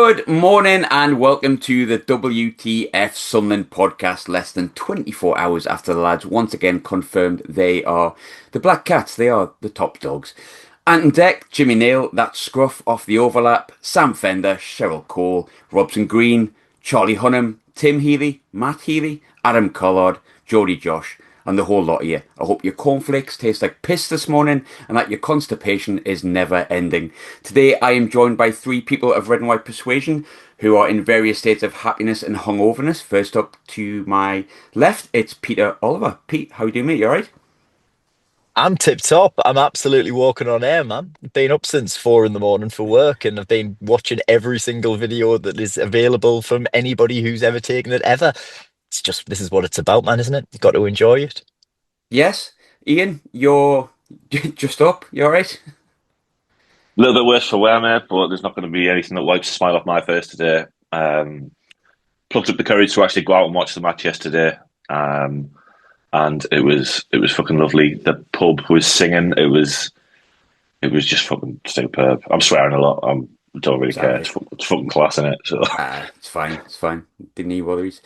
Good morning and welcome to the WTF Sunderland podcast. Less than 24 hours after the lads once again confirmed they are the Black Cats. They are the top dogs. Anton Deck, Jimmy Neal, that scruff off the overlap, Sam Fender, Cheryl Cole, Robson Green, Charlie Hunnam, Tim Healy, Matt Healy, Adam Collard, Jody Josh, and the whole lot of you. I hope your cornflakes taste like piss this morning and that your constipation is never ending. Today I am joined by three people of red and white persuasion who are in various states of happiness and hungoverness. First up to my left, it's Peter Oliver. Pete, how you doing, mate? You alright? I'm tip top. I'm absolutely walking on air, man. Been up since 4 in the morning for work, and I've been watching every single video that is available from anybody who's ever taken it ever. It's just this is what it's about, man, isn't it? You've got to enjoy it. Yes. Ian, you're just up. You alright? A little bit worse for wear, mate, but there's not going to be anything that wipes a smile off my face today. Plucked up the courage to actually go out and watch the match yesterday, and it was fucking lovely. The pub was singing. It was just fucking superb. I'm swearing a lot. I don't really care. Exactly. It's fucking class in it. So It's fine. It's fine. Didn't need worries.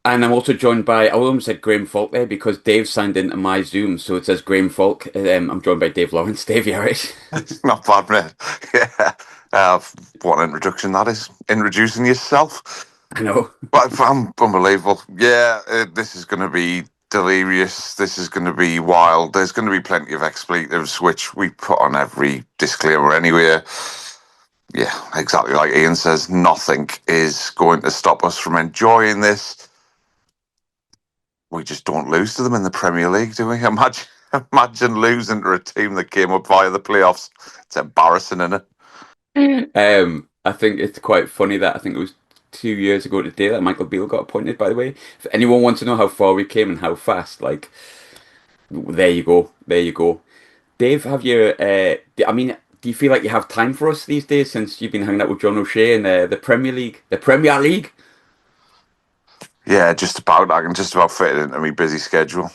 And I'm also joined by, I almost said Graham Falk there because Dave signed into my Zoom, so it says Graham Falk. I'm joined by Dave Lawrence. Dave, you alright? Not bad, mate. Yeah. What an introduction that is. Introducing yourself. I know. But unbelievable. Yeah, this is going to be delirious. This is going to be wild. There's going to be plenty of expletives, which we put on every disclaimer anyway. Yeah, exactly like Ian says, nothing is going to stop us from enjoying this. We just don't lose to them in the Premier League, do we? Imagine losing to a team that came up via the playoffs. It's embarrassing, isn't it? I think it's quite funny that I think it was 2 years ago today that Michael Beale got appointed, by the way. If anyone wants to know how far we came and how fast, like, there you go. There you go. Dave, have you, I mean, do you feel like you have time for us these days since you've been hanging out with John O'Shea in the Premier League? The Premier League? Yeah, just about. I can just about fit it into my busy schedule.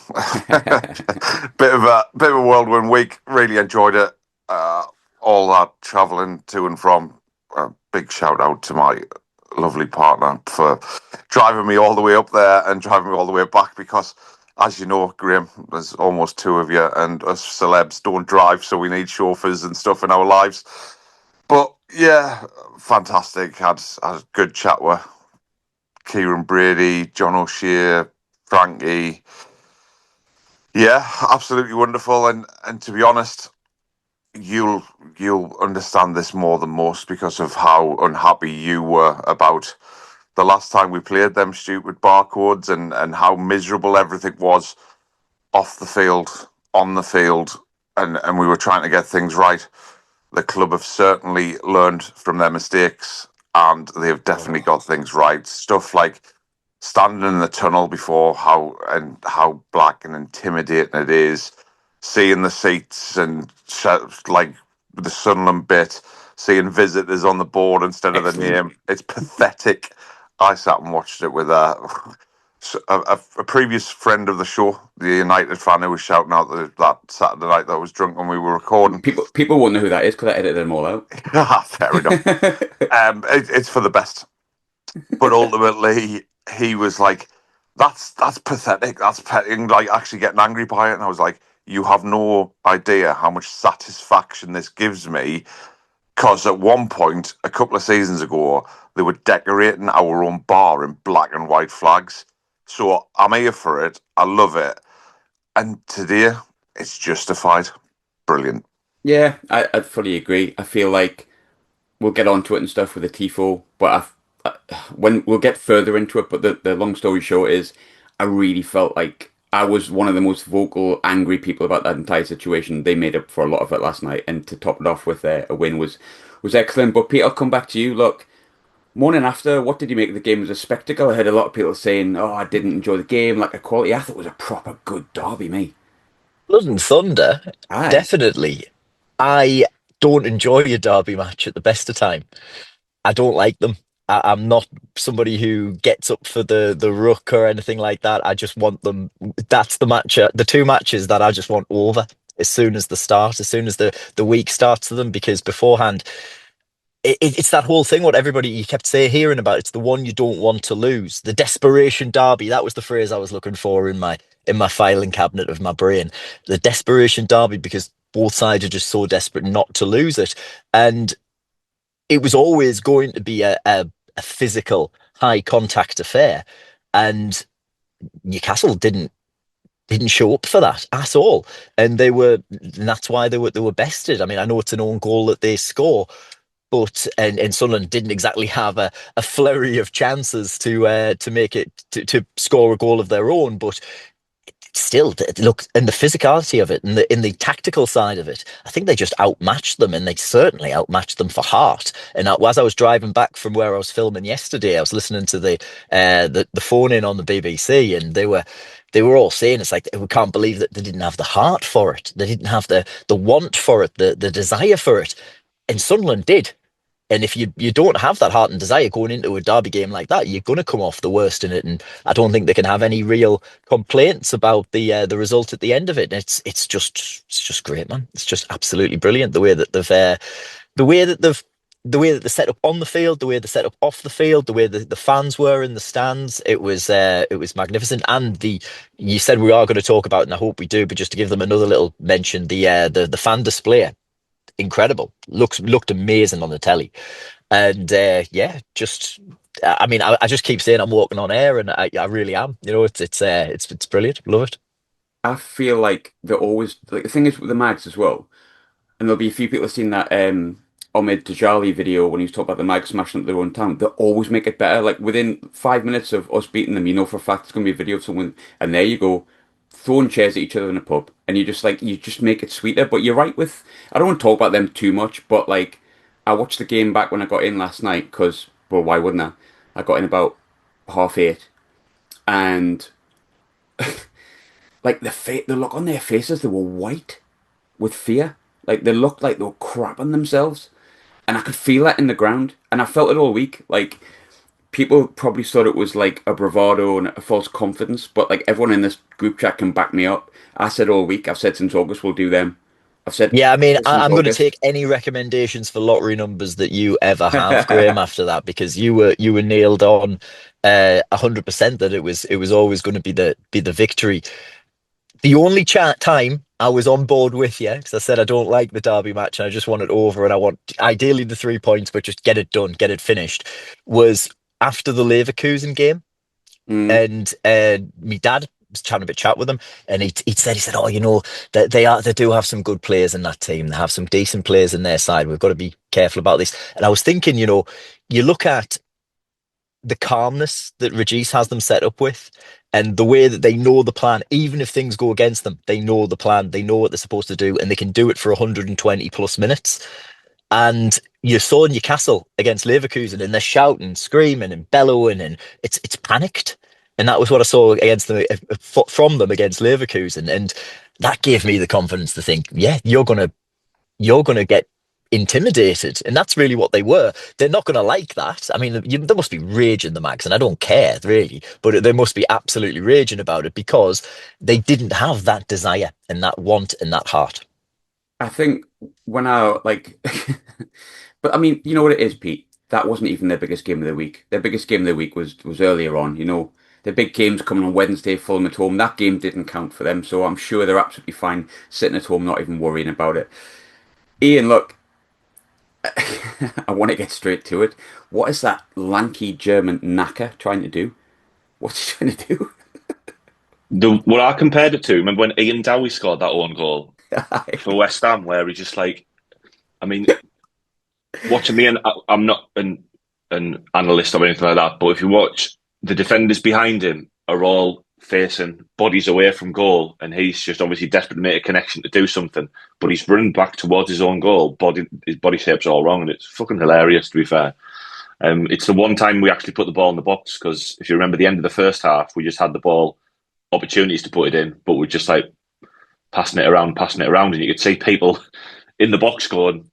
Bit of a whirlwind week. Really enjoyed it. All that travelling to and from. A big shout out to my lovely partner for driving me all the way up there and driving me all the way back. Because, as you know, Graham, there's almost two of you, and us celebs don't drive, so we need chauffeurs and stuff in our lives. But yeah, fantastic. Had a good chat with Kieran Brady, John O'Shea, Frankie. Yeah, absolutely wonderful. And to be honest, you'll understand this more than most because of how unhappy you were about the last time we played them stupid barcodes and how miserable everything was off the field, on the field, and we were trying to get things right. The club have certainly learned from their mistakes and they've definitely got things right. Stuff like standing in the tunnel before how black and intimidating it is, seeing the seats and like the Sunderland bit, seeing visitors on the board instead of the Excellent. name. It's pathetic. I sat and watched it with a previous friend of the show, the United fan who was shouting out that Saturday night that I was drunk when we were recording. People won't know who that is because I edited them all out. Fair enough. It's for the best. But ultimately, he was like, "That's pathetic. That's petting." Like actually getting angry by it, and I was like, "You have no idea how much satisfaction this gives me." Because at one point, a couple of seasons ago, they were decorating our own bar in black and white flags. So I'm here for it. I love it. And today, it's justified. Brilliant. Yeah, I fully agree. I feel like we'll get onto it and stuff with the tifo, but when we'll get further into it. But the long story short is, I really felt like I was one of the most vocal, angry people about that entire situation. They made up for a lot of it last night, and to top it off with a win was excellent. But Pete, I'll come back to you. Look, morning after, what did you make of the game as a spectacle? I heard a lot of people saying, "Oh, I didn't enjoy the game, like a quality." I thought it was a proper good derby, mate. Blood and Thunder, Aye. definitely. I don't enjoy a derby match at the best of time. I don't like them. I'm not somebody who gets up for the ruck or anything like that. I just want them. That's the match, the two matches that I just want over as soon as the week starts to them, because beforehand it's that whole thing. What everybody you kept hearing about. It's the one you don't want to lose. The desperation derby. That was the phrase I was looking for in my filing cabinet of my brain. The desperation derby, because both sides are just so desperate not to lose it, and it was always going to be a physical, high contact affair, and Newcastle didn't show up for that at all, and that's why they were bested. I mean, I know it's an own goal that they score, but and Sunderland didn't exactly have a flurry of chances to make it to score a goal of their own, but still, look, in the physicality of it and in the tactical side of it, I think they just outmatched them, and they certainly outmatched them for heart. And as I was driving back from where I was filming yesterday, I was listening to the phone in on the BBC, and they were all saying it's like we can't believe that they didn't have the heart for it, they didn't have the want for it, the desire for it, and Sunderland did. And if you don't have that heart and desire going into a derby game like that, you're going to come off the worst in it. And I don't think they can have any real complaints about the result at the end of it. It's just great, man. It's just absolutely brilliant the way that the way that they've the way that they set up on the field, the way they set up off the field, the way the fans were in the stands. It was magnificent. And you said we are going to talk about, and I hope we do, but just to give them another little mention, the fan display, incredible. Looked amazing on the telly. And yeah, just I mean, I just keep saying I'm walking on air, and I really am. It's brilliant. Love it. I feel like they're always like the thing is with the mags as well, and there'll be a few people have seen that Omid Dajali video when he was talking about the mags smashing up their own town. They always make it better. Like within 5 minutes of us beating them, you know for a fact it's going to be a video of someone, and there you go, throwing chairs at each other in a pub, and you just make it sweeter. But you're right with I don't want to talk about them too much, but like I watched the game back when I got in last night because well why wouldn't I? I got in about 8:30, and like the look on their faces, they were white with fear. Like they looked like they were crapping themselves, and I could feel that in the ground. And I felt it all week. Like people probably thought it was like a bravado and a false confidence, but like everyone in this group chat can back me up. I said all week. I've said since August we'll do them. I've said Yeah, I mean, since I'm going to August. take any recommendations for lottery numbers that you ever have, Graham, after that, because you were nailed on 100% that it was always going to be the victory. The only time I was on board with you, because I said I don't like the derby match and I just want it over and I want ideally the 3 points, but just get it done, get it finished, was after the Leverkusen game. Mm. And my dad was having a bit chat with him, and he said, oh, that they do have some good players in that team. They have some decent players in their side. We've got to be careful about this. And I was thinking, you look at the calmness that Regis has them set up with, and the way that they know the plan, even if things go against them, they know the plan, they know what they're supposed to do, and they can do it for 120 plus minutes. And you saw Newcastle against Leverkusen, and they're shouting, screaming, and bellowing, and it's panicked. And that was what I saw against them from them against Leverkusen, and that gave me the confidence to think, yeah, you're gonna get intimidated, and that's really what they were. They're not going to like that. I mean, there must be rage in the mags, and I don't care really, but they must be absolutely raging about it because they didn't have that desire and that want and that heart. I think when I like, but I mean, you know what it is, Pete. That wasn't even their biggest game of the week. Their biggest game of the week was earlier on. You know, their big games coming on Wednesday, Fulham at home. That game didn't count for them, so I'm sure they're absolutely fine sitting at home, not even worrying about it. Ian, look, I want to get straight to it. What is that lanky German knacker trying to do? What's he trying to do? What I compared it to, remember when Ian Dowie scored that own goal for West Ham, where he just like, I mean, watching me, and I'm not an analyst or anything like that, but if you watch, the defenders behind him are all facing bodies away from goal, and he's just obviously desperate to make a connection to do something, but he's running back towards his own goal. His body shape's all wrong, and it's fucking hilarious, to be fair. It's the one time we actually put the ball in the box, because if you remember the end of the first half, we just had the ball, opportunities to put it in, but we're just like passing it around, and you could see people in the box going,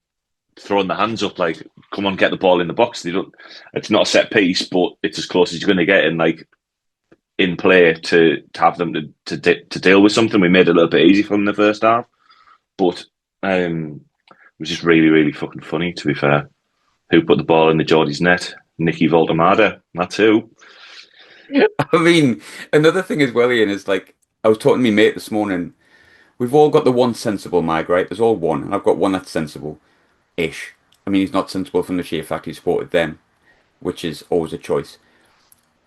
throwing their hands up like, come on, get the ball in the box. It's not a set piece, but it's as close as you're going to get in play to have them to deal with something. We made it a little bit easy for them in the first half, but it was just really, really fucking funny, to be fair. Who put the ball in the Geordie's net? Nicky Woltemade. That's who. I mean, another thing as well, Ian, is like I was talking to my mate this morning. We've all got the one sensible mag, right? There's all one, and I've got one that's sensible-ish. I mean, he's not sensible from the sheer fact he supported them, which is always a choice.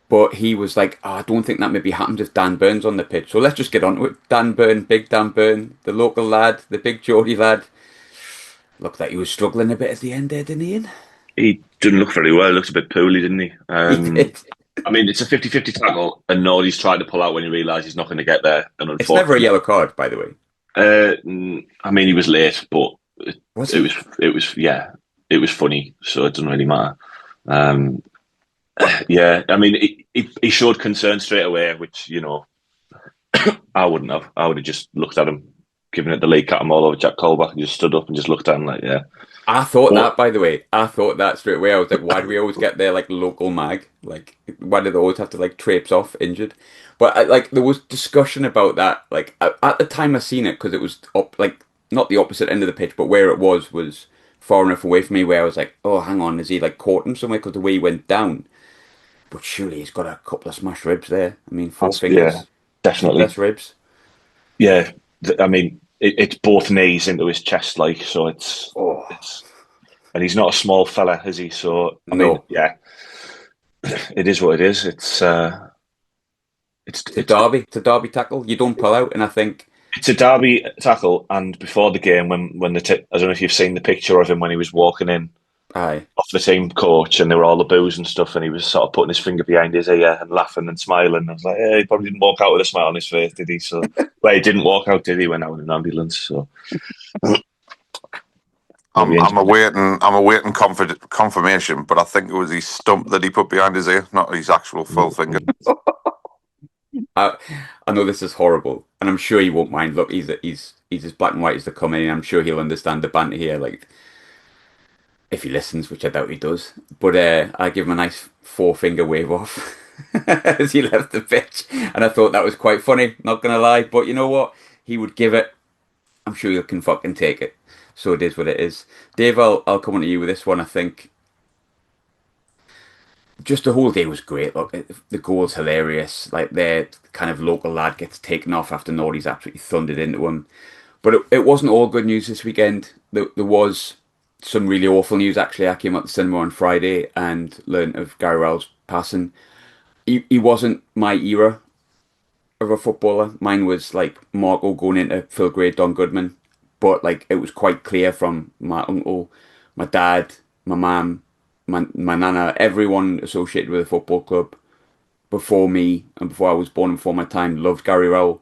But he was like, oh, I don't think that maybe happens if Dan Burn's on the pitch. So let's just get on to it. Dan Burn, big Dan Burn, the local lad, the big Geordie lad. Looked like he was struggling a bit at the end there, didn't he, Ian? He didn't look very well. He looks a bit poorly, didn't he? He did. I mean, it's a 50-50 tackle, and Nordi's trying to pull out when he realises he's not going to get there. And It's never a yellow card, by the way. I mean, he was late, but it Was was it was funny, so it doesn't really matter. Yeah, I mean, he showed concern straight away, which I wouldn't have. I would have just looked at him, given it the league cut him all over Jack Colback, and just stood up and just looked at him like, yeah. I thought that, by the way. I thought that straight away. I was like, why do we always get their like local mag? Like, why do they always have to like traipse off injured? But like, there was discussion about that. Like at the time I seen it, because it was up like not the opposite end of the pitch, but where it was far enough away from me where I was like, oh, hang on, is he like caught him somewhere? Because the way he went down. But surely he's got a couple of smashed ribs there. I mean, four fingers, yeah, definitely less ribs. Yeah, I mean, it's both knees into his chest, like, so it's, and he's not a small fella, is he? So I mean, yeah, it is what it is. It's a derby. It's a derby tackle. You don't pull out, and I think it's a derby tackle. And before the game, when I don't know if you've seen the picture of him when he was walking in off the team coach, and there were all the boos and stuff, and he was sort of putting his finger behind his ear and laughing and smiling. I was like, he probably didn't walk out with a smile on his face, did he? So, well, he didn't walk out, did he? Went out in an ambulance. So, I'm awaiting confirmation, but I think it was his stump that he put behind his ear, not his actual full finger. I know this is horrible, and I'm sure he won't mind. Look, he's as black and white as they come in. I'm sure he'll understand the banter here, like if he listens, which I doubt he does. But I give him a nice four-finger wave off as he left the pitch, and I thought that was quite funny. Not gonna lie, but you know what? He would give it. I'm sure he can fucking take it. So it is what it is. Dave, I'll come on to you with this one. I think just the whole day was great. Look, the goal's hilarious. Like their kind of local lad gets taken off after Nordi's absolutely thundered into him. But it wasn't all good news this weekend. There was some really awful news, actually. I came up to cinema on Friday and learned of Gary Rowell's passing. He wasn't my era of a footballer. Mine was like Marco going into Phil Gray, Don Goodman. But like it was quite clear from my uncle, my dad, my mum, my nana, everyone associated with the football club before me and before I was born and before my time loved Gary Rowell.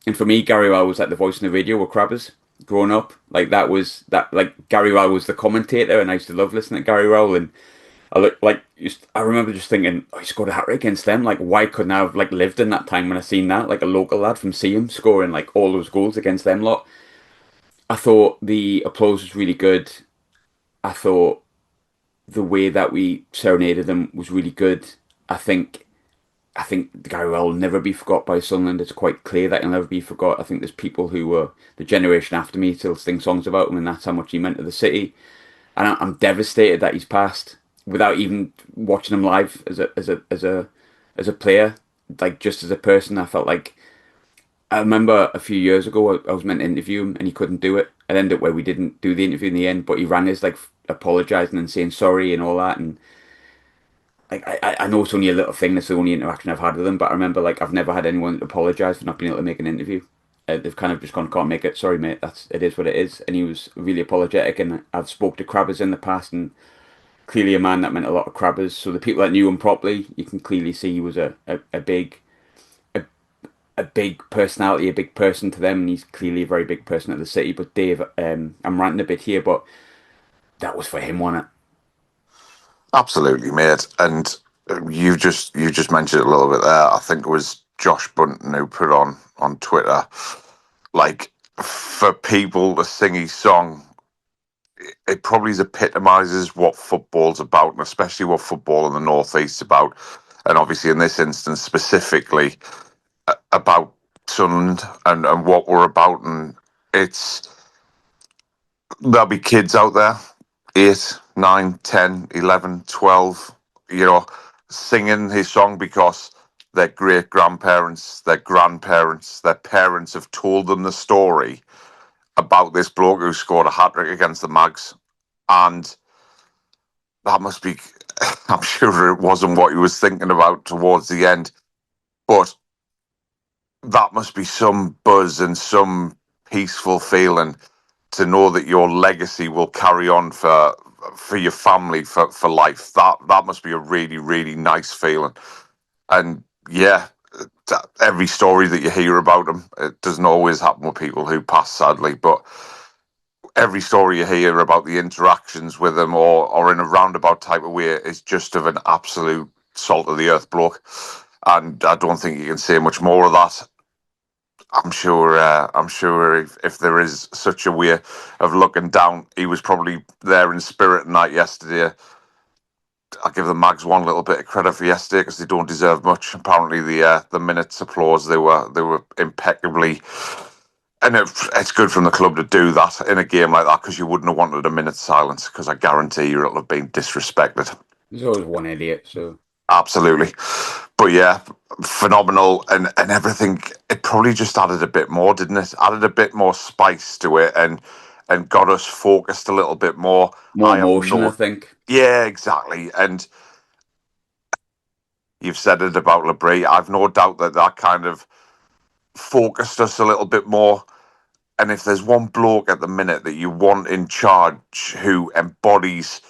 And for me, Gary Rowell was like the voice in the radio with Crabbers growing up. Like like Gary Rowell was the commentator, and I used to love listening to Gary Rowell. And I remember just thinking, oh, he scored a hat trick against them. Like, why couldn't I have like lived in that time when I seen that? Like a local lad from Seaham scoring like all those goals against them lot. I thought the applause was really good. I thought the way that we serenaded them was really good. I think Gary Rowell will never be forgot by Sunderland. It's quite clear that he'll never be forgot. I think there's people who were the generation after me still sing songs about him, and that's how much he meant to the city. And I'm devastated that he's passed without even watching him live as a player. Like just as a person, I felt like I remember a few years ago I was meant to interview him and he couldn't do it. It ended up where we didn't do the interview in the end, but he rang us like apologising and saying sorry and all that. And like I know it's only a little thing. That's the only interaction I've had with him. But I remember like I've never had anyone apologise for not being able to make an interview. They've kind of just gone, can't make it. Sorry, mate. It is what it is. And he was really apologetic. And I've spoke to Crabbers in the past, and clearly a man that meant a lot of Crabbers. So the people that knew him properly, you can clearly see he was a big personality, a big person to them, and he's clearly a very big person at the city. But Dave, I'm ranting a bit here, but that was for him, wasn't it? Absolutely, mate. And you just mentioned it a little bit there. I think it was Josh Bunton who put on Twitter, like, for people to sing his song, it probably epitomises what football's about, and especially what football in the North East is about. And obviously in this instance specifically about Sunderland and what we're about. And there'll be kids out there 8, 9, 10, 11, 12, singing his song because their great grandparents, their grandparents, their parents have told them the story about this bloke who scored a hat-trick against the Mags. And that must be, I'm sure it wasn't what he was thinking about towards the end, but that must be some buzz and some peaceful feeling to know that your legacy will carry on for your family for life. That must be a really, really nice feeling. And yeah, every story that you hear about him, it doesn't always happen with people who pass, sadly, but every story you hear about the interactions with him or in a roundabout type of way is just of an absolute salt of the earth bloke. And I don't think you can say much more of that. I'm sure. If there is such a way of looking down, he was probably there in spirit and that yesterday. I'll give the Mags one little bit of credit for yesterday because they don't deserve much. Apparently, the minutes applause they were impeccably, and it's good from the club to do that in a game like that because you wouldn't have wanted a minute's silence because I guarantee you it'll have been disrespected. There's always one idiot, so. Absolutely. But yeah, phenomenal and everything. It probably just added a bit more, didn't it? Added a bit more spice to it and got us focused a little bit more. More emotion, I think. Yeah, exactly. And you've said it about Labrie. I've no doubt that kind of focused us a little bit more. And if there's one bloke at the minute that you want in charge who embodies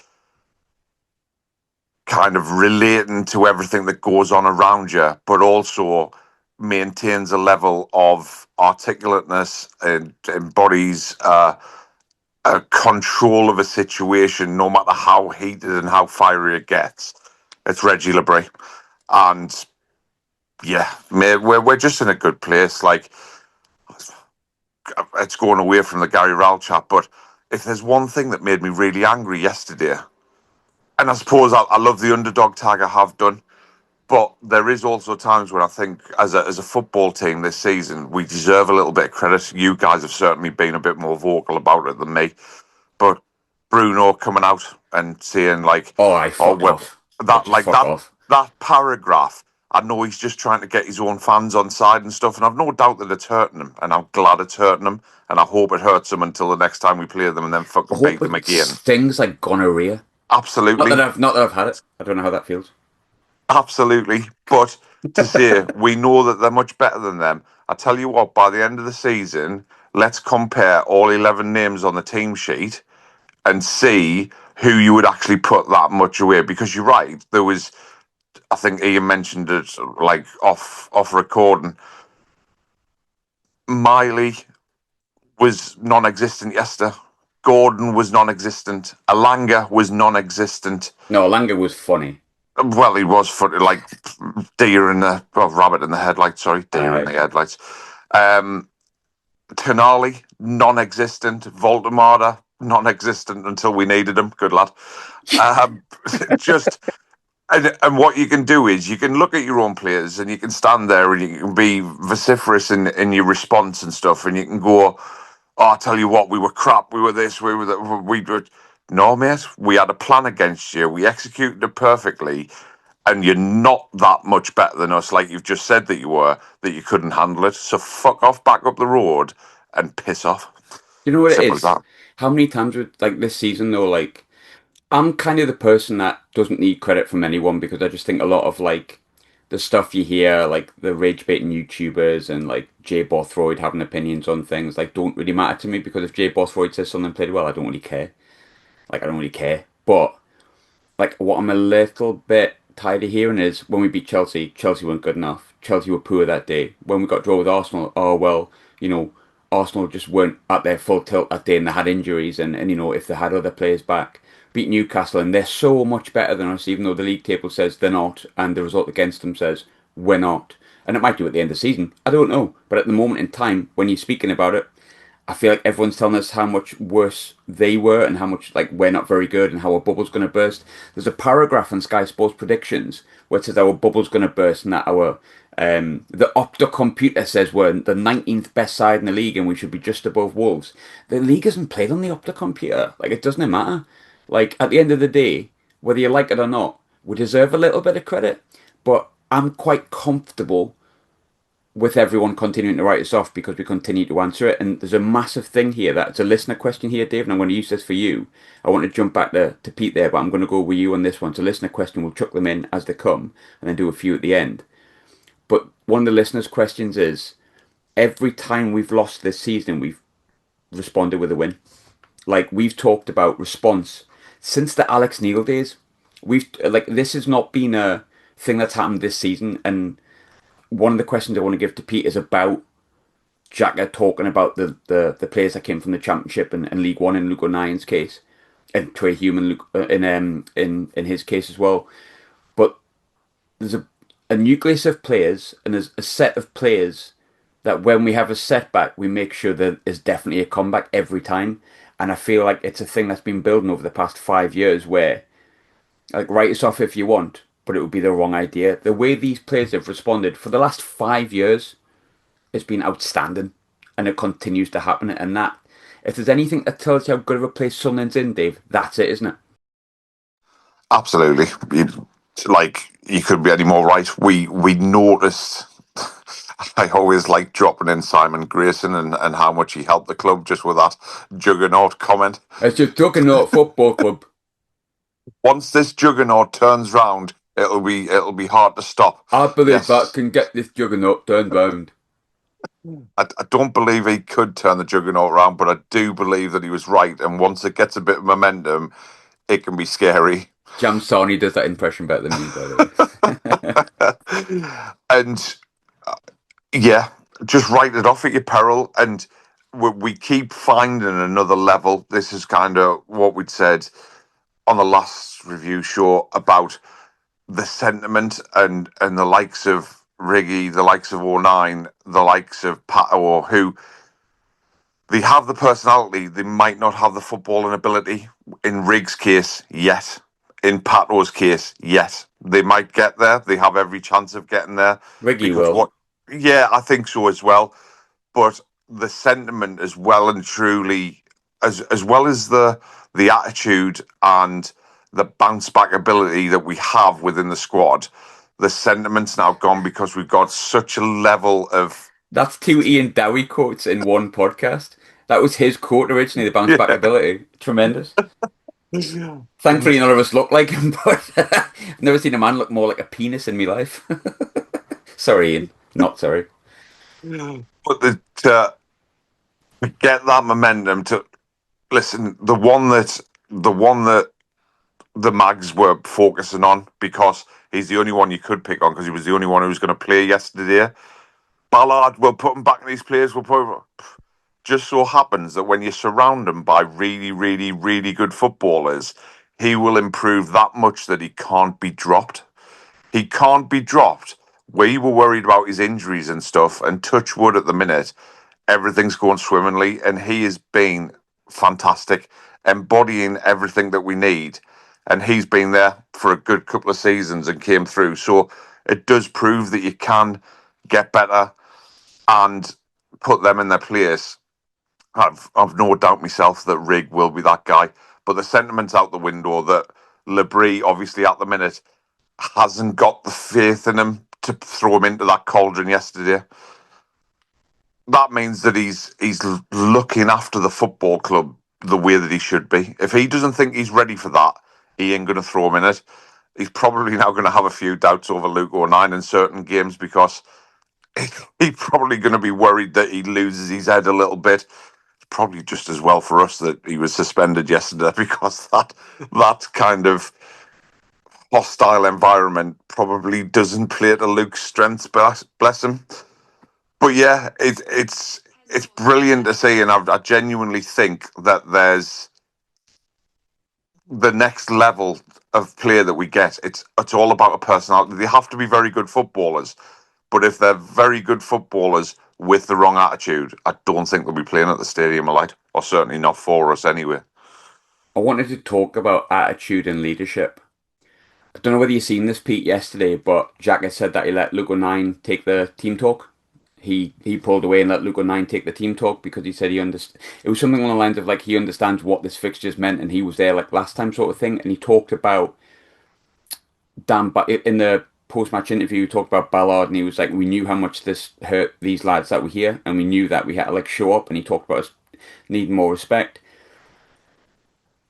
kind of relating to everything that goes on around you, but also maintains a level of articulateness and embodies a control of a situation, no matter how heated and how fiery it gets. It's Reggie Labrie. And yeah, we're just in a good place. Like, it's going away from the Gary Rowell chat, but if there's one thing that made me really angry yesterday, and I suppose I love the underdog tag, I have done, but there is also times when I think as a football team this season, we deserve a little bit of credit. You guys have certainly been a bit more vocal about it than me. But Bruno coming out and saying like, fuck off. That, like fuck off. That paragraph, I know he's just trying to get his own fans on side and stuff, and I've no doubt that it's hurting him, and I'm glad it's hurting him, and I hope it hurts him until the next time we play them and then fucking beat them again. Things like gonorrhea. Absolutely. Not that I've had it. I don't know how that feels. Absolutely. But to say we know that they're much better than them, I tell you what, by the end of the season, let's compare all 11 names on the team sheet and see who you would actually put that much away. Because you're right, there was, I think Ian mentioned it like off recording, Miley was non-existent yesterday. Gordon was non-existent. Alanga was non-existent. No, Alanga was funny. Well, he was funny, like rabbit in the headlights. Sorry, deer in the headlights. Tonali, non-existent. Voltemade, non-existent until we needed him. Good lad. Just and what you can do is you can look at your own players and you can stand there and you can be vociferous in your response and stuff, and you can go, "Oh, I tell you what, we were crap. We were this. We were that. We were." No, mate. We had a plan against you. We executed it perfectly. And you're not that much better than us, like you've just said that you were, that you couldn't handle it. So fuck off back up the road and piss off. You know what it is? How many times with like this season though, like I'm kind of the person that doesn't need credit from anyone because I just think a lot of like the stuff you hear, like the rage baiting YouTubers and like Jay Bothroyd having opinions on things, like don't really matter to me because if Jay Bothroyd says something played well, I don't really care. Like I don't really care. But like what I'm a little bit tired of hearing is when we beat Chelsea, Chelsea weren't good enough. Chelsea were poor that day. When we got draw with Arsenal, oh well, Arsenal just weren't at their full tilt that day and they had injuries and if they had other players back. Beat Newcastle and they're so much better than us, even though the league table says they're not and the result against them says we're not. And it might do at the end of the season. I don't know. But at the moment in time, when you're speaking about it, I feel like everyone's telling us how much worse they were and how much like we're not very good and how our bubble's going to burst. There's a paragraph in Sky Sports predictions where it says our bubble's going to burst and that our the Opta computer says we're the 19th best side in the league and we should be just above Wolves. The league isn't played on the Opta computer. Like it doesn't matter. Like, at the end of the day, whether you like it or not, we deserve a little bit of credit, but I'm quite comfortable with everyone continuing to write us off because we continue to answer it. And there's a massive thing here that's a listener question here, Dave, and I'm going to use this for you. I want to jump back to Pete there, but I'm going to go with you on this one. It's a listener question. We'll chuck them in as they come and then do a few at the end. But one of the listeners' questions is every time we've lost this season, we've responded with a win. Like we've talked about response since the Alex Neil days. We've like this has not been a thing that's happened this season. And one of the questions I want to give to Pete is about Xhaka talking about the players that came from the Championship and League One in Luke O'Nine's case, and Trey Human in his case as well. But there's a nucleus of players and there's a set of players that when we have a setback, we make sure that there's definitely a comeback every time. And I feel like it's a thing that's been building over the past 5 years where, like, write us off if you want, but it would be the wrong idea. The way these players have responded for the last 5 years has been outstanding, and it continues to happen. And that, if there's anything that tells you how good of a place Sunderland's in, Dave, that's it, isn't it? Absolutely. You couldn't be any more right. We noticed. I always like dropping in Simon Grayson and how much he helped the club just with that juggernaut comment. It's just Juggernaut Football Club. Once this juggernaut turns round, it'll be hard to stop. I believe that can get this Juggernaut turned round. I don't believe he could turn the juggernaut round, but I do believe that he was right. And once it gets a bit of momentum, it can be scary. Jam Sani does that impression better than me, by the way. And yeah, just write it off at your peril. And we keep finding another level. This is kind of what we'd said on the last review show about the sentiment and the likes of Riggy, the likes of O'Nine, the likes of Pato, who they have the personality, they might not have the footballing ability. In Riggs' case, yet. In Pato's case, yet. They might get there. They have every chance of getting there. Riggy will. Yeah, I think so as well. But the sentiment as well and truly, as well as the attitude and the bounce back ability that we have within the squad, the sentiment's now gone because we've got such a level of... That's two Ian Dowie quotes in one podcast. That was his quote originally, the bounce back ability. Tremendous. Thankfully, none of us look like him, but I've never seen a man look more like a penis in my life. Sorry, Ian. Not sorry. But to get that momentum to... Listen, the one that the Mags were focusing on, because he's the only one you could pick on because he was the only one who was going to play yesterday. Ballard, we'll put him back in these players. Just so happens that when you surround him by really, really, really good footballers, he will improve that much that he can't be dropped. He can't be dropped. We were worried about his injuries and stuff, and touch wood at the minute, everything's going swimmingly, and he has been fantastic, embodying everything that we need. And he's been there for a good couple of seasons and came through. So it does prove that you can get better and put them in their place. I've no doubt myself that Rig will be that guy. But the sentiment's out the window that Labrie, obviously at the minute, hasn't got the faith in him to throw him into that cauldron yesterday. That means that he's looking after the football club the way that he should be. If he doesn't think he's ready for that, he ain't going to throw him in it. He's probably now going to have a few doubts over Luke O'Nine in certain games because he's probably going to be worried that he loses his head a little bit. It's probably just as well for us that he was suspended yesterday because that kind of hostile environment probably doesn't play to Luke's strengths, bless him. But yeah, it's brilliant to see, and I genuinely think that there's the next level of player that we get. It's all about a personality. They have to be very good footballers, but if they're very good footballers with the wrong attitude, I don't think they'll be playing at the Stadium of Light, or certainly not for us anyway. I wanted to talk about attitude and leadership. I don't know whether you've seen this, Pete, yesterday, but Xhaka said that he let Luke O'Nine take the team talk, he pulled away and let Luke O'Nien take the team talk because he said he understood. It was something along the lines of like he understands what this fixture's meant and he was there like last time sort of thing. And he talked about but in the post-match interview, he talked about Ballard and he was like, we knew how much this hurt these lads that were here, and we knew that we had to like show up. And he talked about us needing more respect.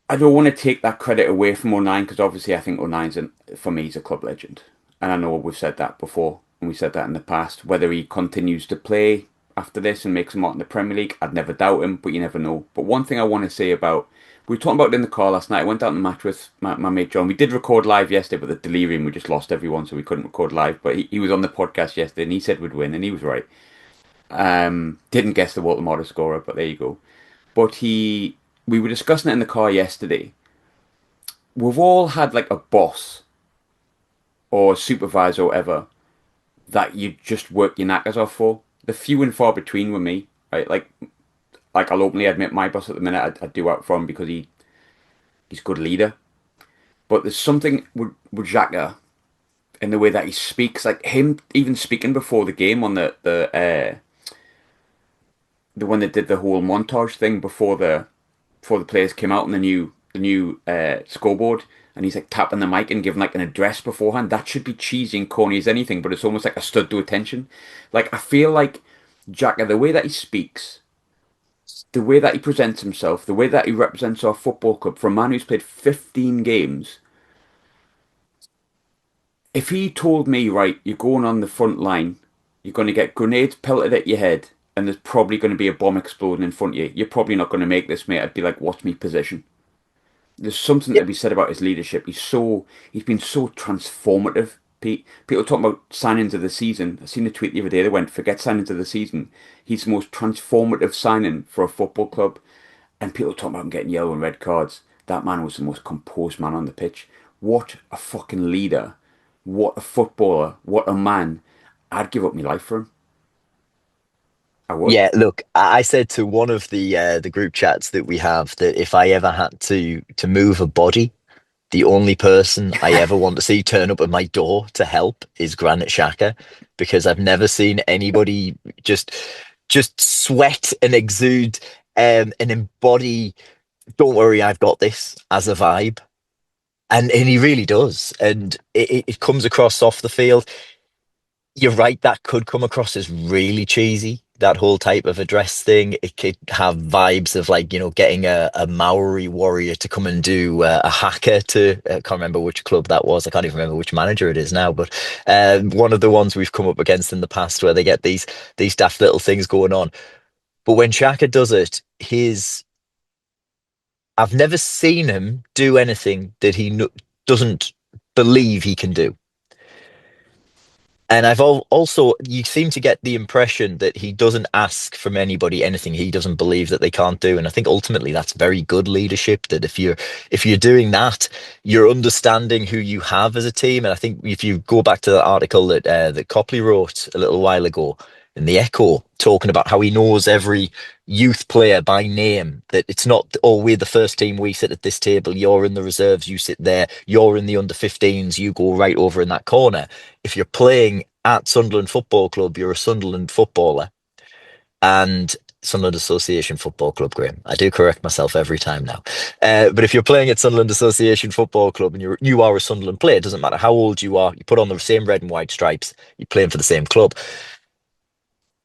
I don't want to take that credit away from O'Nien because obviously I think O'Nien's for me he's a club legend, and I know we've said that before and we said that in the past. Whether he continues to play after this and makes a mark in the Premier League, I'd never doubt him, but you never know. But one thing I want to say about we were talking about it in the car last night. I went out on the match with my mate John. We did record live yesterday, but the delirium we just lost everyone, so we couldn't record live. But he was on the podcast yesterday and he said we'd win, and he was right. Didn't guess the Woltemade scorer, but there you go. But we were discussing it in the car yesterday. We've all had like a boss or a supervisor or whatever that you just work your knackers off for. The few and far between with me, right? Like I'll openly admit my boss at the minute I do out for him because he's a good leader. But there's something with Xhaka in the way that he speaks, like him even speaking before the game on the one that did the whole montage thing before the players came out on the new scoreboard, and he's like tapping the mic and giving like an address beforehand. That should be cheesy and corny as anything, but it's almost like a stud to attention. Like I feel like Xhaka, the way that he speaks, the way that he presents himself, the way that he represents our football club, for a man who's played 15 games, if he told me, right, you're going on the front line, you're going to get grenades pelted at your head, and there's probably going to be a bomb exploding in front of you, you're probably not going to make this, mate. I'd be like, what's my position? There's something to be said about his leadership. He's been so transformative, Pete. People talking about signings of the season. I seen a tweet the other day that went, forget signings of the season. He's the most transformative signing for a football club. And people talking about him getting yellow and red cards. That man was the most composed man on the pitch. What a fucking leader. What a footballer. What a man. I'd give up my life for him. I would. Yeah, look, I said to one of the group chats that we have that if I ever had to move a body, the only person I ever want to see turn up at my door to help is Granit Xhaka, because I've never seen anybody just sweat and exude and embody, don't worry, I've got this as a vibe. And he really does. And it comes across off the field. You're right, that could come across as really cheesy, that whole type of address thing. It could have vibes of like, getting a Maori warrior to come and do a haka to, I can't remember which club that was. I can't even remember which manager it is now, but one of the ones we've come up against in the past where they get these daft little things going on. But when Xhaka does it, I've never seen him do anything that he doesn't believe he can do. And also, you seem to get the impression that he doesn't ask from anybody anything he doesn't believe that they can't do. And I think ultimately that's very good leadership, that if you're doing that, you're understanding who you have as a team. And I think if you go back to the article that Copley wrote a little while ago in the Echo, talking about how he knows every youth player by name, that it's not, oh, we're the first team, we sit at this table, you're in the reserves, you sit there, you're in the under 15s, you go right over in that corner. If you're playing at Sunderland Football Club, you're a Sunderland footballer. And Sunderland Association Football Club, Graham. I do correct myself every time now. But if you're playing at Sunderland Association Football Club and you are a Sunderland player, it doesn't matter how old you are, you put on the same red and white stripes, you're playing for the same club.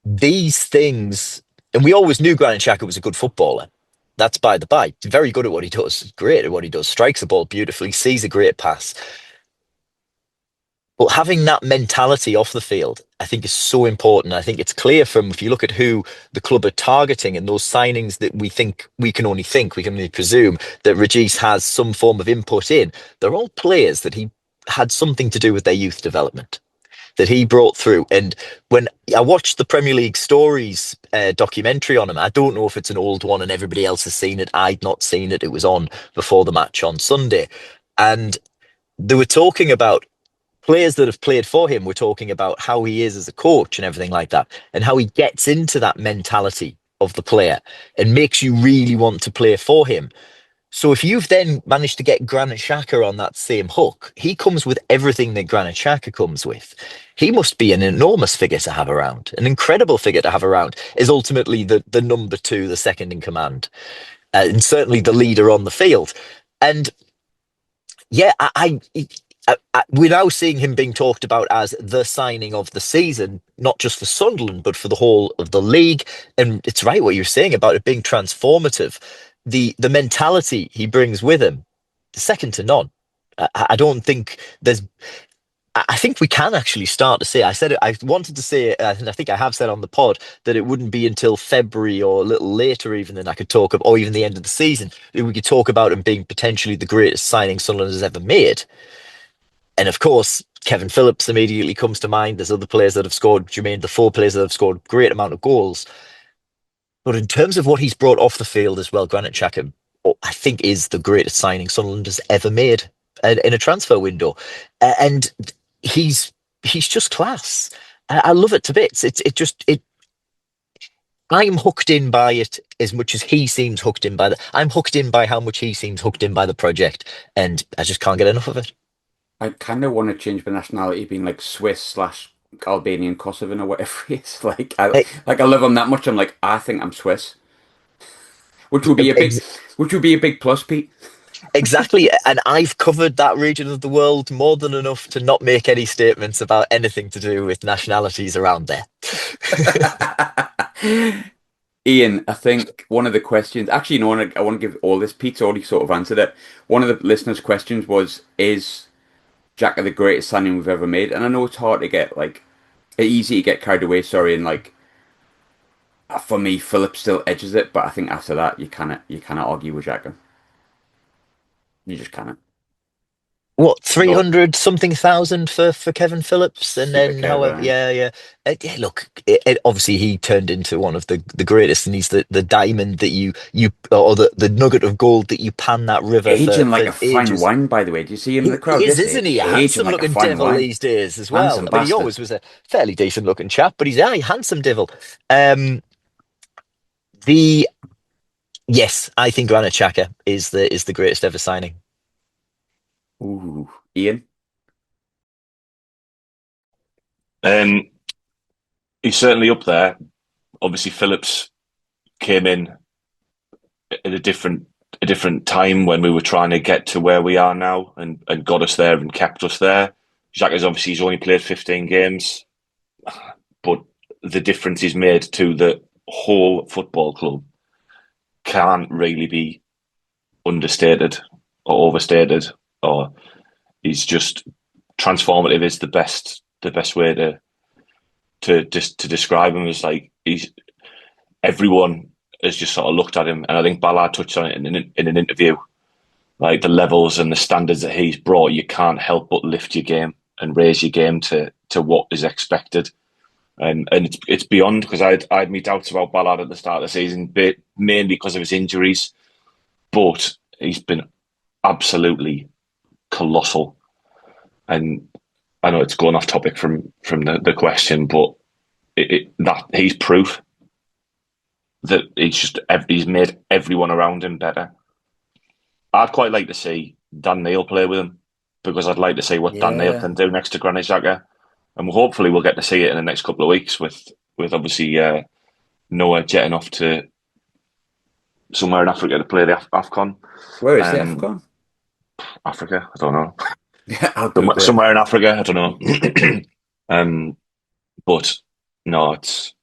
These things, and we always knew Granit Xhaka was a good footballer. That's by the by. He's very good at what he does. Great at what he does. Strikes the ball beautifully. Sees a great pass. But having that mentality off the field, I think, is so important. I think it's clear from, if you look at who the club are targeting and those signings that we can only presume that Regis has some form of input in. They're all players that he had something to do with their youth development, that he brought through. And when I watched the Premier League Stories documentary on him, I don't know if it's an old one and everybody else has seen it. I'd not seen it. It was on before the match on Sunday. And they were talking about players that have played for him, were talking about how he is as a coach and everything like that, and how he gets into that mentality of the player and makes you really want to play for him. So if you've then managed to get Granit Xhaka on that same hook, he comes with everything that Granit Xhaka comes with. He must be an enormous figure to have around, an incredible figure to have around, is ultimately the number two, the second in command, and certainly the leader on the field. And yeah, we're now seeing him being talked about as the signing of the season, not just for Sunderland, but for the whole of the league. And it's right what you're saying about it being transformative. The mentality he brings with him, second to none. I don't think there's. I think we can actually start to say. I said it. I wanted to say, and I think I have said on the pod that it wouldn't be until February or a little later, even then I could talk of, or even the end of the season, that we could talk about him being potentially the greatest signing Sunderland has ever made. And of course, Kevin Phillips immediately comes to mind. There's other players that have scored, Jermaine Defoe players that have scored a great amount of goals. But in terms of what he's brought off the field as well, Granit Xhaka, I think is the greatest signing Sunderland has ever made in a transfer window. And he's just class. I love it to bits. I'm hooked in by it as much as he seems hooked in by I'm hooked in by how much he seems hooked in by the project, and I just can't get enough of it. I kind of want to change my nationality, being like Swiss/Albanian Kosovan or whatever it is. Eh, I love him that much. I'm like, I think I'm Swiss, which would be a big, ex- which would be a big plus, Pete. Exactly, and I've covered that region of the world more than enough to not make any statements about anything to do with nationalities around there. Ian, I think one of the questions, actually, no, I want to give all this. Pete's already sort of answered it. One of the listeners' questions was, is Xhaka the greatest signing we've ever made? And I know it's hard to get, easy to get carried away, sorry, and for me, Phillips still edges it, but I think after that, you cannot argue with Xhaka. You just cannot. What, No, 300 something thousand for Kevin Phillips, and Super then however, Kevin. yeah. Yeah, look, obviously he turned into one of the greatest, and he's the diamond that you or the nugget of gold that you pan that river Aging like for a fine ages. wine, by the way. Do you see him in the He crowd is, yesterday? isn't he? A Aging handsome like a looking fine devil wine. these days as well. Handsome I mean, he bastard. always was a fairly decent looking chap, but he's a handsome devil. Um, the Yes, I think Granit Xhaka is the greatest ever signing. Ooh, Ian. um, he's certainly up there. Obviously, Phillips came in at a different time when we were trying to get to where we are now, and got us there and kept us there. Xhaka's obviously he's only played 15 games, but the difference he's made to the whole football club can't really be understated or overstated, or he's just transformative is the best way to describe him. Is like he's everyone has just sort of looked at him, and I think Ballard touched on it in an interview. Like the levels and the standards that he's brought, you can't help but lift your game and raise your game to what is expected. And it's beyond, because I had my doubts about Ballard at the start of the season, but mainly because of his injuries. But he's been absolutely colossal. And I know it's going off topic from the question, but that he's proof that he's made everyone around him better. I'd quite like to see Dan Neil play with him, because I'd like to see what Dan Neil Yeah. can do next to Granit Xhaka, and hopefully we'll get to see it in the next couple of weeks with obviously Noah jetting off to somewhere in Africa to play the AFCON. Where is the Um, AFCON? Africa, I don't know. Yeah, I'll Google it. Somewhere in Africa, I don't know. But no, it's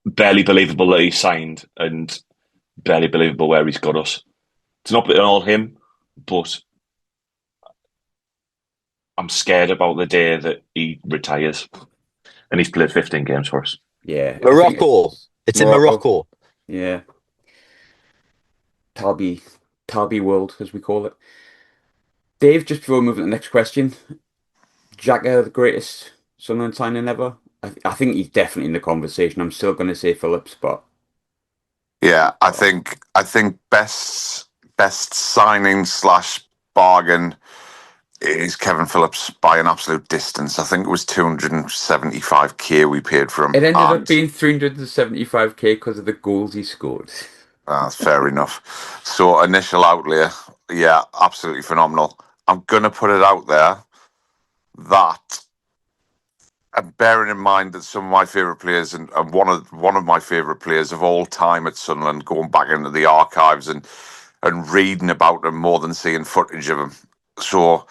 barely believable that he signed, and barely believable where he's got us. It's not all him, but I'm scared about the day that he retires, and he's played 15 games for us. Yeah, I think Morocco. It's in Morocco. Yeah, Talby World, as we call it. Dave, just before we move on to the next question, Xhaka, the greatest Sunderland signing ever? I think he's definitely in the conversation. I'm still going to say Phillips, but Yeah, I think best signing slash bargain is Kevin Phillips by an absolute distance. I think it was 275k we paid for him. it ended up And being 375k because of the goals he scored. That's fair enough. So initial outlay, yeah, absolutely phenomenal. I'm gonna put it out there that, and bearing in mind that some of my favourite players and one of my favourite players of all time at Sunderland, going back into the archives and reading about them more than seeing footage of them. So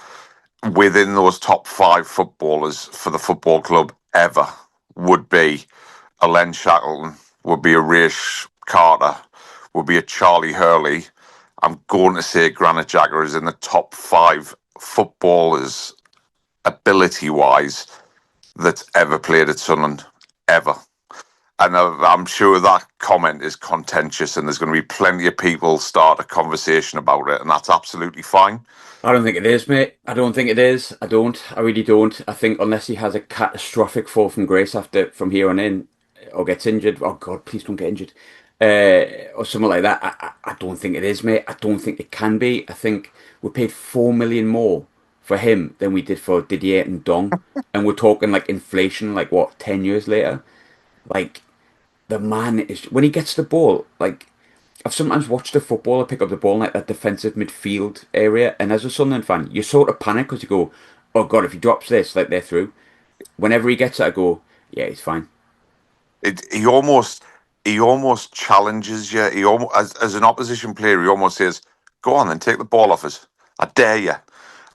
within those top 5 footballers for the football club ever would be a Len Shackleton, would be a Raish Carter, would be a Charlie Hurley. I'm going to say Granit Xhaka is in the top 5 footballers, ability-wise, that's ever played at Sunderland, ever. And I'm sure that comment is contentious, and there's going to be plenty of people start a conversation about it, and that's absolutely fine. I don't think it is, mate. I don't think it is. I don't. I really don't. I think unless he has a catastrophic fall from grace from here on in, or gets injured. Oh God, please don't get injured, or something like that. I don't think it is, mate. I don't think it can be. I think we paid 4 million more for him than we did for Didier and Dong, and we're talking like inflation, like what, 10 years later. Like the man is when he gets the ball, like. I've sometimes watched a footballer pick up the ball in like that defensive midfield area, and as a Sunderland fan, you sort of panic because you go, "Oh God, if he drops this, like they're through." Whenever he gets it, I go, "Yeah, he's fine." He almost challenges you. He almost, as an opposition player, he almost says, "Go on, then take the ball off us. I dare you.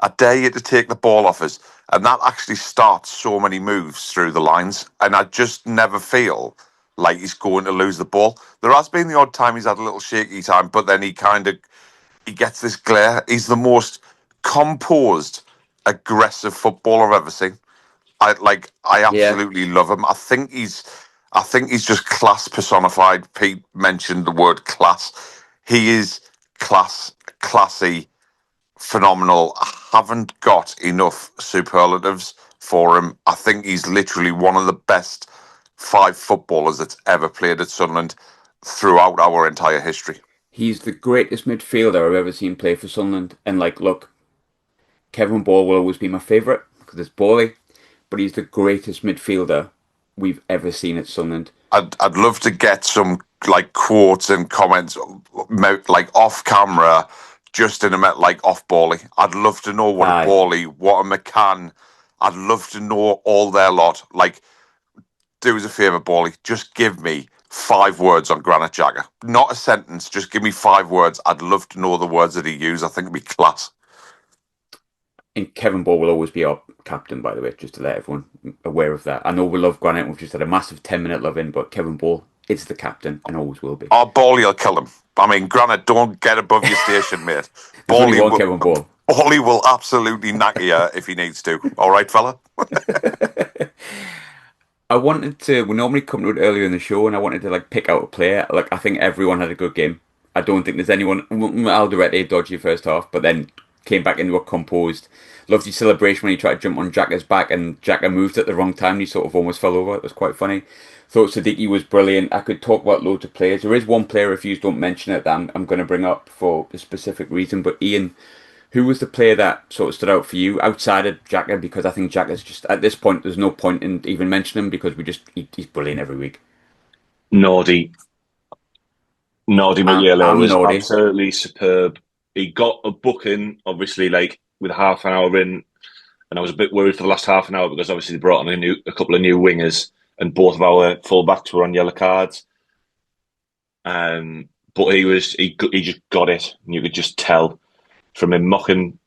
I dare you to take the ball off us." And that actually starts so many moves through the lines, and I just never feel like he's going to lose the ball. There has been the odd time he's had a little shaky time, but then he gets this glare. He's the most composed, aggressive footballer I've ever seen. I Yeah, absolutely love him. I think he's just class personified. Pete mentioned the word class. He is classy, phenomenal. I haven't got enough superlatives for him. I think he's literally one of the best 5 footballers that's ever played at Sunderland throughout our entire history. he's the greatest midfielder I've ever seen play for Sunderland. And like, look, Kevin Ball will always be my favourite because it's Bally, but he's the greatest midfielder we've ever seen at Sunderland. I'd love to get some like quotes and comments like off camera, just in a like off Bally. I'd love to know what a Aye. Bally, what a McCann. I'd love to know all their lot. Like, do us a favour, Bally. Just give me 5 words on Granit Xhaka. Not a sentence. Just give me 5 words. I'd love to know the words that he used. I think it'd be class. And Kevin Ball will always be our captain, by the way, just to let everyone aware of that. I know we love Granit, we've just had a massive 10-minute love in, but Kevin Ball is the captain and always will be. Our Bally will kill him. I mean, Granit, don't get above your station, mate. There's only one Kevin Ball. Bally will absolutely knock you if he needs to. All right, fella? I wanted to, we normally come to it earlier in the show, and I wanted to like pick out a player. Like, I think everyone had a good game. I don't think there's anyone, Alderete dodgy first half, but then came back into a composed. Loved his celebration when he tried to jump on Xhaka's back and Xhaka moved at the wrong time and he sort of almost fell over. It was quite funny. Thought Siddiqui was brilliant. I could talk about loads of players. There is one player, if you don't mention it, that I'm going to bring up for a specific reason. But Ian, who was the player that sort of stood out for you outside of Xhaka? Because I think Xhaka's just, at this point, there's no point in even mentioning him because he's brilliant every week. Nordi McYellow was Nordi. absolutely superb. He got a booking, obviously, like with half an hour in, and I was a bit worried for the last half an hour because obviously they brought on a couple of new wingers, and both of our fullbacks were on yellow cards. But he just got it, and you could just tell from him mocking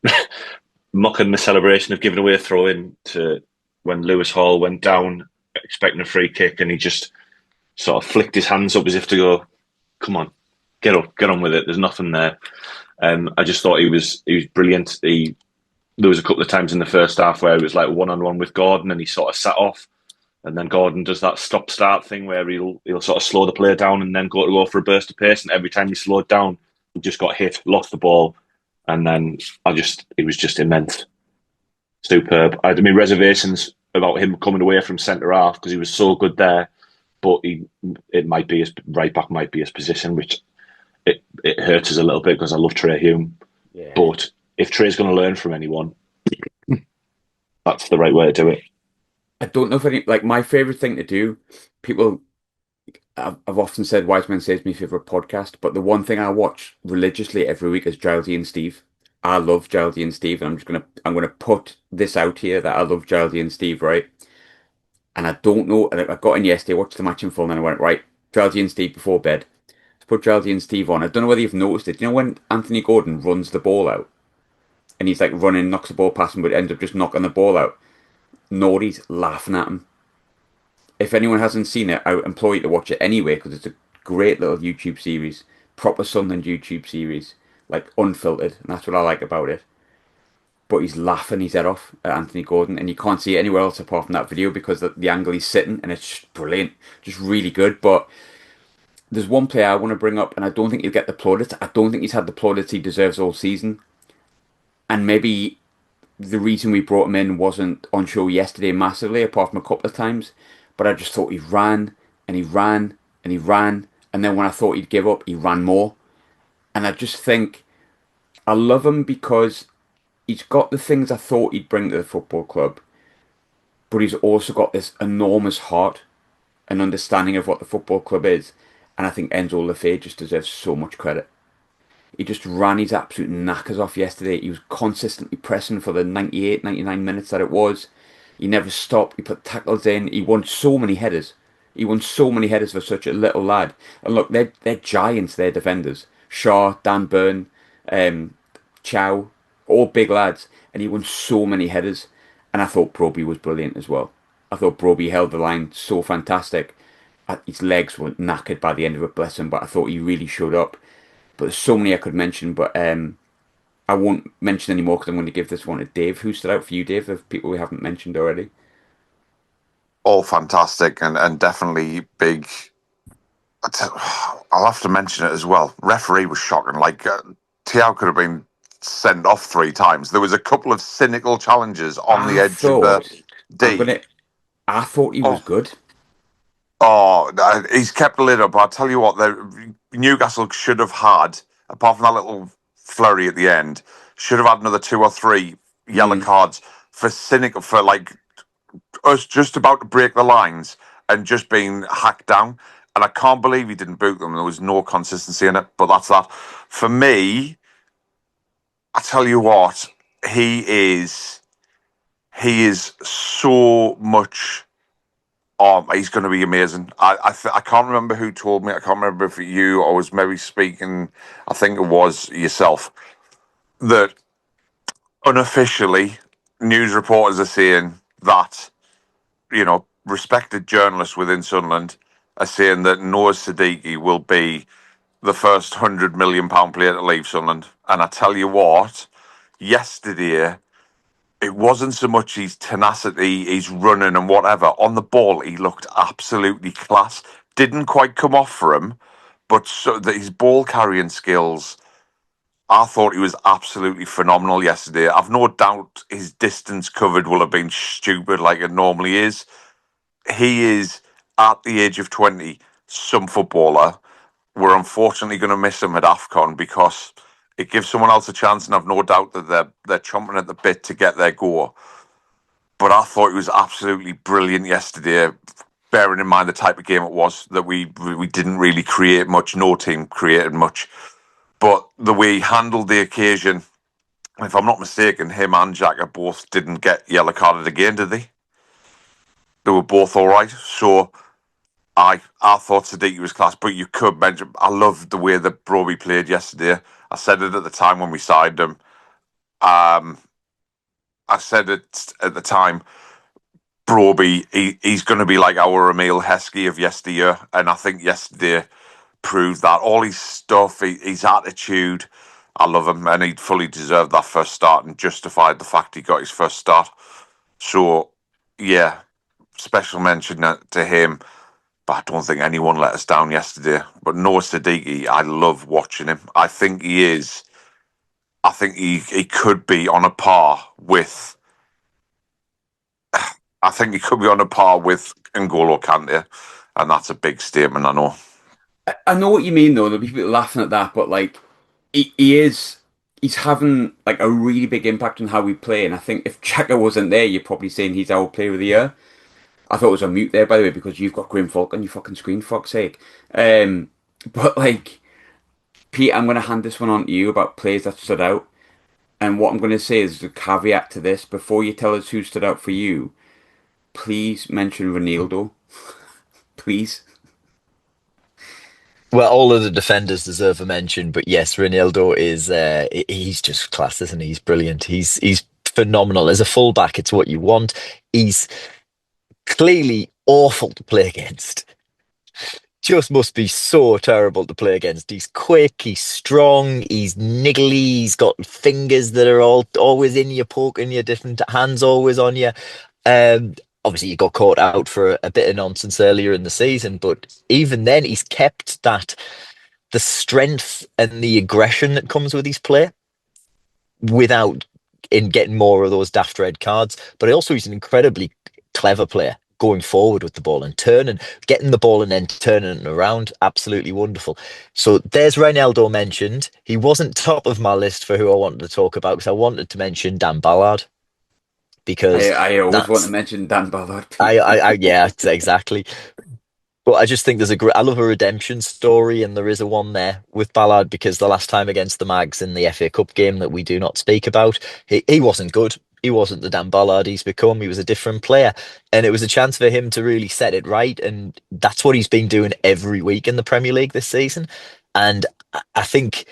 the celebration of giving away a throw in to when Lewis Hall went down expecting a free kick, and he just sort of flicked his hands up as if to go, "Come on, get up, get on with it. There's nothing there." I just thought he was brilliant. There was a couple of times in the first half where it was like 1-on-1 with Gordon, and he sort of sat off, and then Gordon does that stop-start thing where he'll sort of slow the player down and then go for a burst of pace, and every time he slowed down, he just got hit, lost the ball, and then it was just immense, superb. I had my reservations about him coming away from centre half because he was so good there, but it might be his right back might be his position, which it hurts us a little bit because I love Trey Hume. Yeah. But if Trey's going to learn from anyone, that's the right way to do it. I don't know if my favourite thing to do, people I've often said Wise Men Say is my favourite podcast, but the one thing I watch religiously every week is Geraldine and Steve. I love Geraldine and Steve, and I'm gonna put this out here that I love Geraldine and Steve, right? And I don't know, and I got in yesterday, watched the match in full, and I went, right, Geraldine and Steve before bed. Let's put Geraldine and Steve on. I don't know whether you've noticed it. You know when Anthony Gordon runs the ball out and he's like running, knocks the ball past him, but ends up just knocking the ball out? Nordi's laughing at him. If anyone hasn't seen it, I implore you to watch it anyway because it's a great little YouTube series, proper Sunderland YouTube series, like unfiltered, and that's what I like about it. But he's laughing his head off at Anthony Gordon, and you can't see it anywhere else apart from that video because the angle he's sitting, and it's just brilliant, just really good. But there's one player I want to bring up, and I don't think he'll get the plaudits. I don't think he's had the plaudits he deserves all season, and maybe the reason we brought him in wasn't on show yesterday massively, apart from a couple of times. But I just thought he ran and he ran and he ran, and then when I thought he'd give up, he ran more. And I just think I love him because he's got the things I thought he'd bring to the football club, but he's also got this enormous heart and understanding of what the football club is. And I think Enzo Lefebvre just deserves so much credit. He just ran his absolute knackers off yesterday. He was consistently pressing for the 98, 99 minutes that it was. He never stopped. He put tackles in. He won so many headers. He won so many headers for such a little lad. And look, they're giants, they're defenders. Shaw, Dan Burn, Chow, all big lads. And he won so many headers. And I thought Broby was brilliant as well. I thought Broby held the line so fantastic. His legs were knackered by the end of it, bless him, but I thought he really showed up. But there's so many I could mention, but I won't mention any more because I'm going to give this one to Dave. Who stood out for you, Dave, of people we haven't mentioned already? All fantastic and definitely big. I'll have to mention it as well. Referee was shocking. Like, Thiago could have been sent off 3 times. There was a couple of cynical challenges on the edge of the D. I thought he was good. Oh, he's kept the lid up. I'll tell you what, Newcastle should have had, apart from that little flurry at the end, should have had another 2 or 3 yellow cards for cynical, for like us just about to break the lines and just being hacked down. And I can't believe he didn't boot them. There was no consistency in it, but that's that. For me, I tell you what, he is so much. Oh, he's going to be amazing. I can't remember who told me. I can't remember if you or was maybe speaking. I think it was yourself that unofficially news reporters are saying that, respected journalists within Sunderland are saying that Noah Siddiqui will be the first £100 million player to leave Sunderland. And I tell you what, yesterday, it wasn't so much his tenacity, his running and whatever. On the ball, he looked absolutely class. Didn't quite come off for him, but his ball carrying skills, I thought he was absolutely phenomenal yesterday. I've no doubt his distance covered will have been stupid like it normally is. He is, at the age of 20, some footballer. We're unfortunately going to miss him at AFCON because it gives someone else a chance, and I've no doubt that they're chomping at the bit to get their goal. But I thought he was absolutely brilliant yesterday, bearing in mind the type of game it was, that we didn't really create much, no team created much. But the way he handled the occasion, if I'm not mistaken, him and Xhaka both didn't get yellow carded again, did they? They were both all right. So I thought Siddiqui was class, but you could mention, I loved the way that Broby played yesterday. I said it at the time when we signed him. I said it at the time, Broby, he's going to be like our Emil Heskey of yesteryear, and I think yesterday proved that. All his stuff, his attitude, I love him, and he fully deserved that first start and justified the fact he got his first start. So, yeah, special mention to him. But I don't think anyone let us down yesterday. But Noah Siddiqui, I love watching him. I think he is. I think he could be on a par with. I think he could be on a par with N'Golo Kante, and that's a big statement, I know. I know what you mean, though. There'll be people laughing at that, but like, he's having like a really big impact on how we play. And I think if Xhaka wasn't there, you're probably saying he's our player of the year. I thought it was on mute there, by the way, because you've got Grim Falk on your fucking screen, fuck's sake. But like, Pete, I'm going to hand this one on to you about players that stood out. And what I'm going to say is a caveat to this. Before you tell us who stood out for you, please mention Ronaldo. Please. Well, all of the defenders deserve a mention, but yes, Ronaldo is he's just class, isn't he? He's brilliant. He's phenomenal. As a fullback, it's what you want. He's clearly awful to play against. Just must be so terrible to play against. He's quick, he's strong, he's niggly, he's got fingers that are all always in you, poking you, different hands always on you. Obviously, he got caught out for a bit of nonsense earlier in the season, but even then, he's kept the strength and the aggression that comes with his play without in getting more of those daft red cards. But also, he's an incredibly clever player going forward with the ball and turning, getting the ball and then turning it around. Absolutely wonderful. So there's Ronaldo mentioned. He wasn't top of my list for who I wanted to talk about because I wanted to mention Dan Ballard because I always want to that's mention Dan Ballard. yeah, exactly. But I just think there's a great, I love a redemption story, and there is a one there with Ballard because the last time against the Mags in the FA Cup game that we do not speak about, he wasn't good. He wasn't the Dan Ballard he's become. He was a different player. And it was a chance for him to really set it right. And that's what he's been doing every week in the Premier League this season. And I think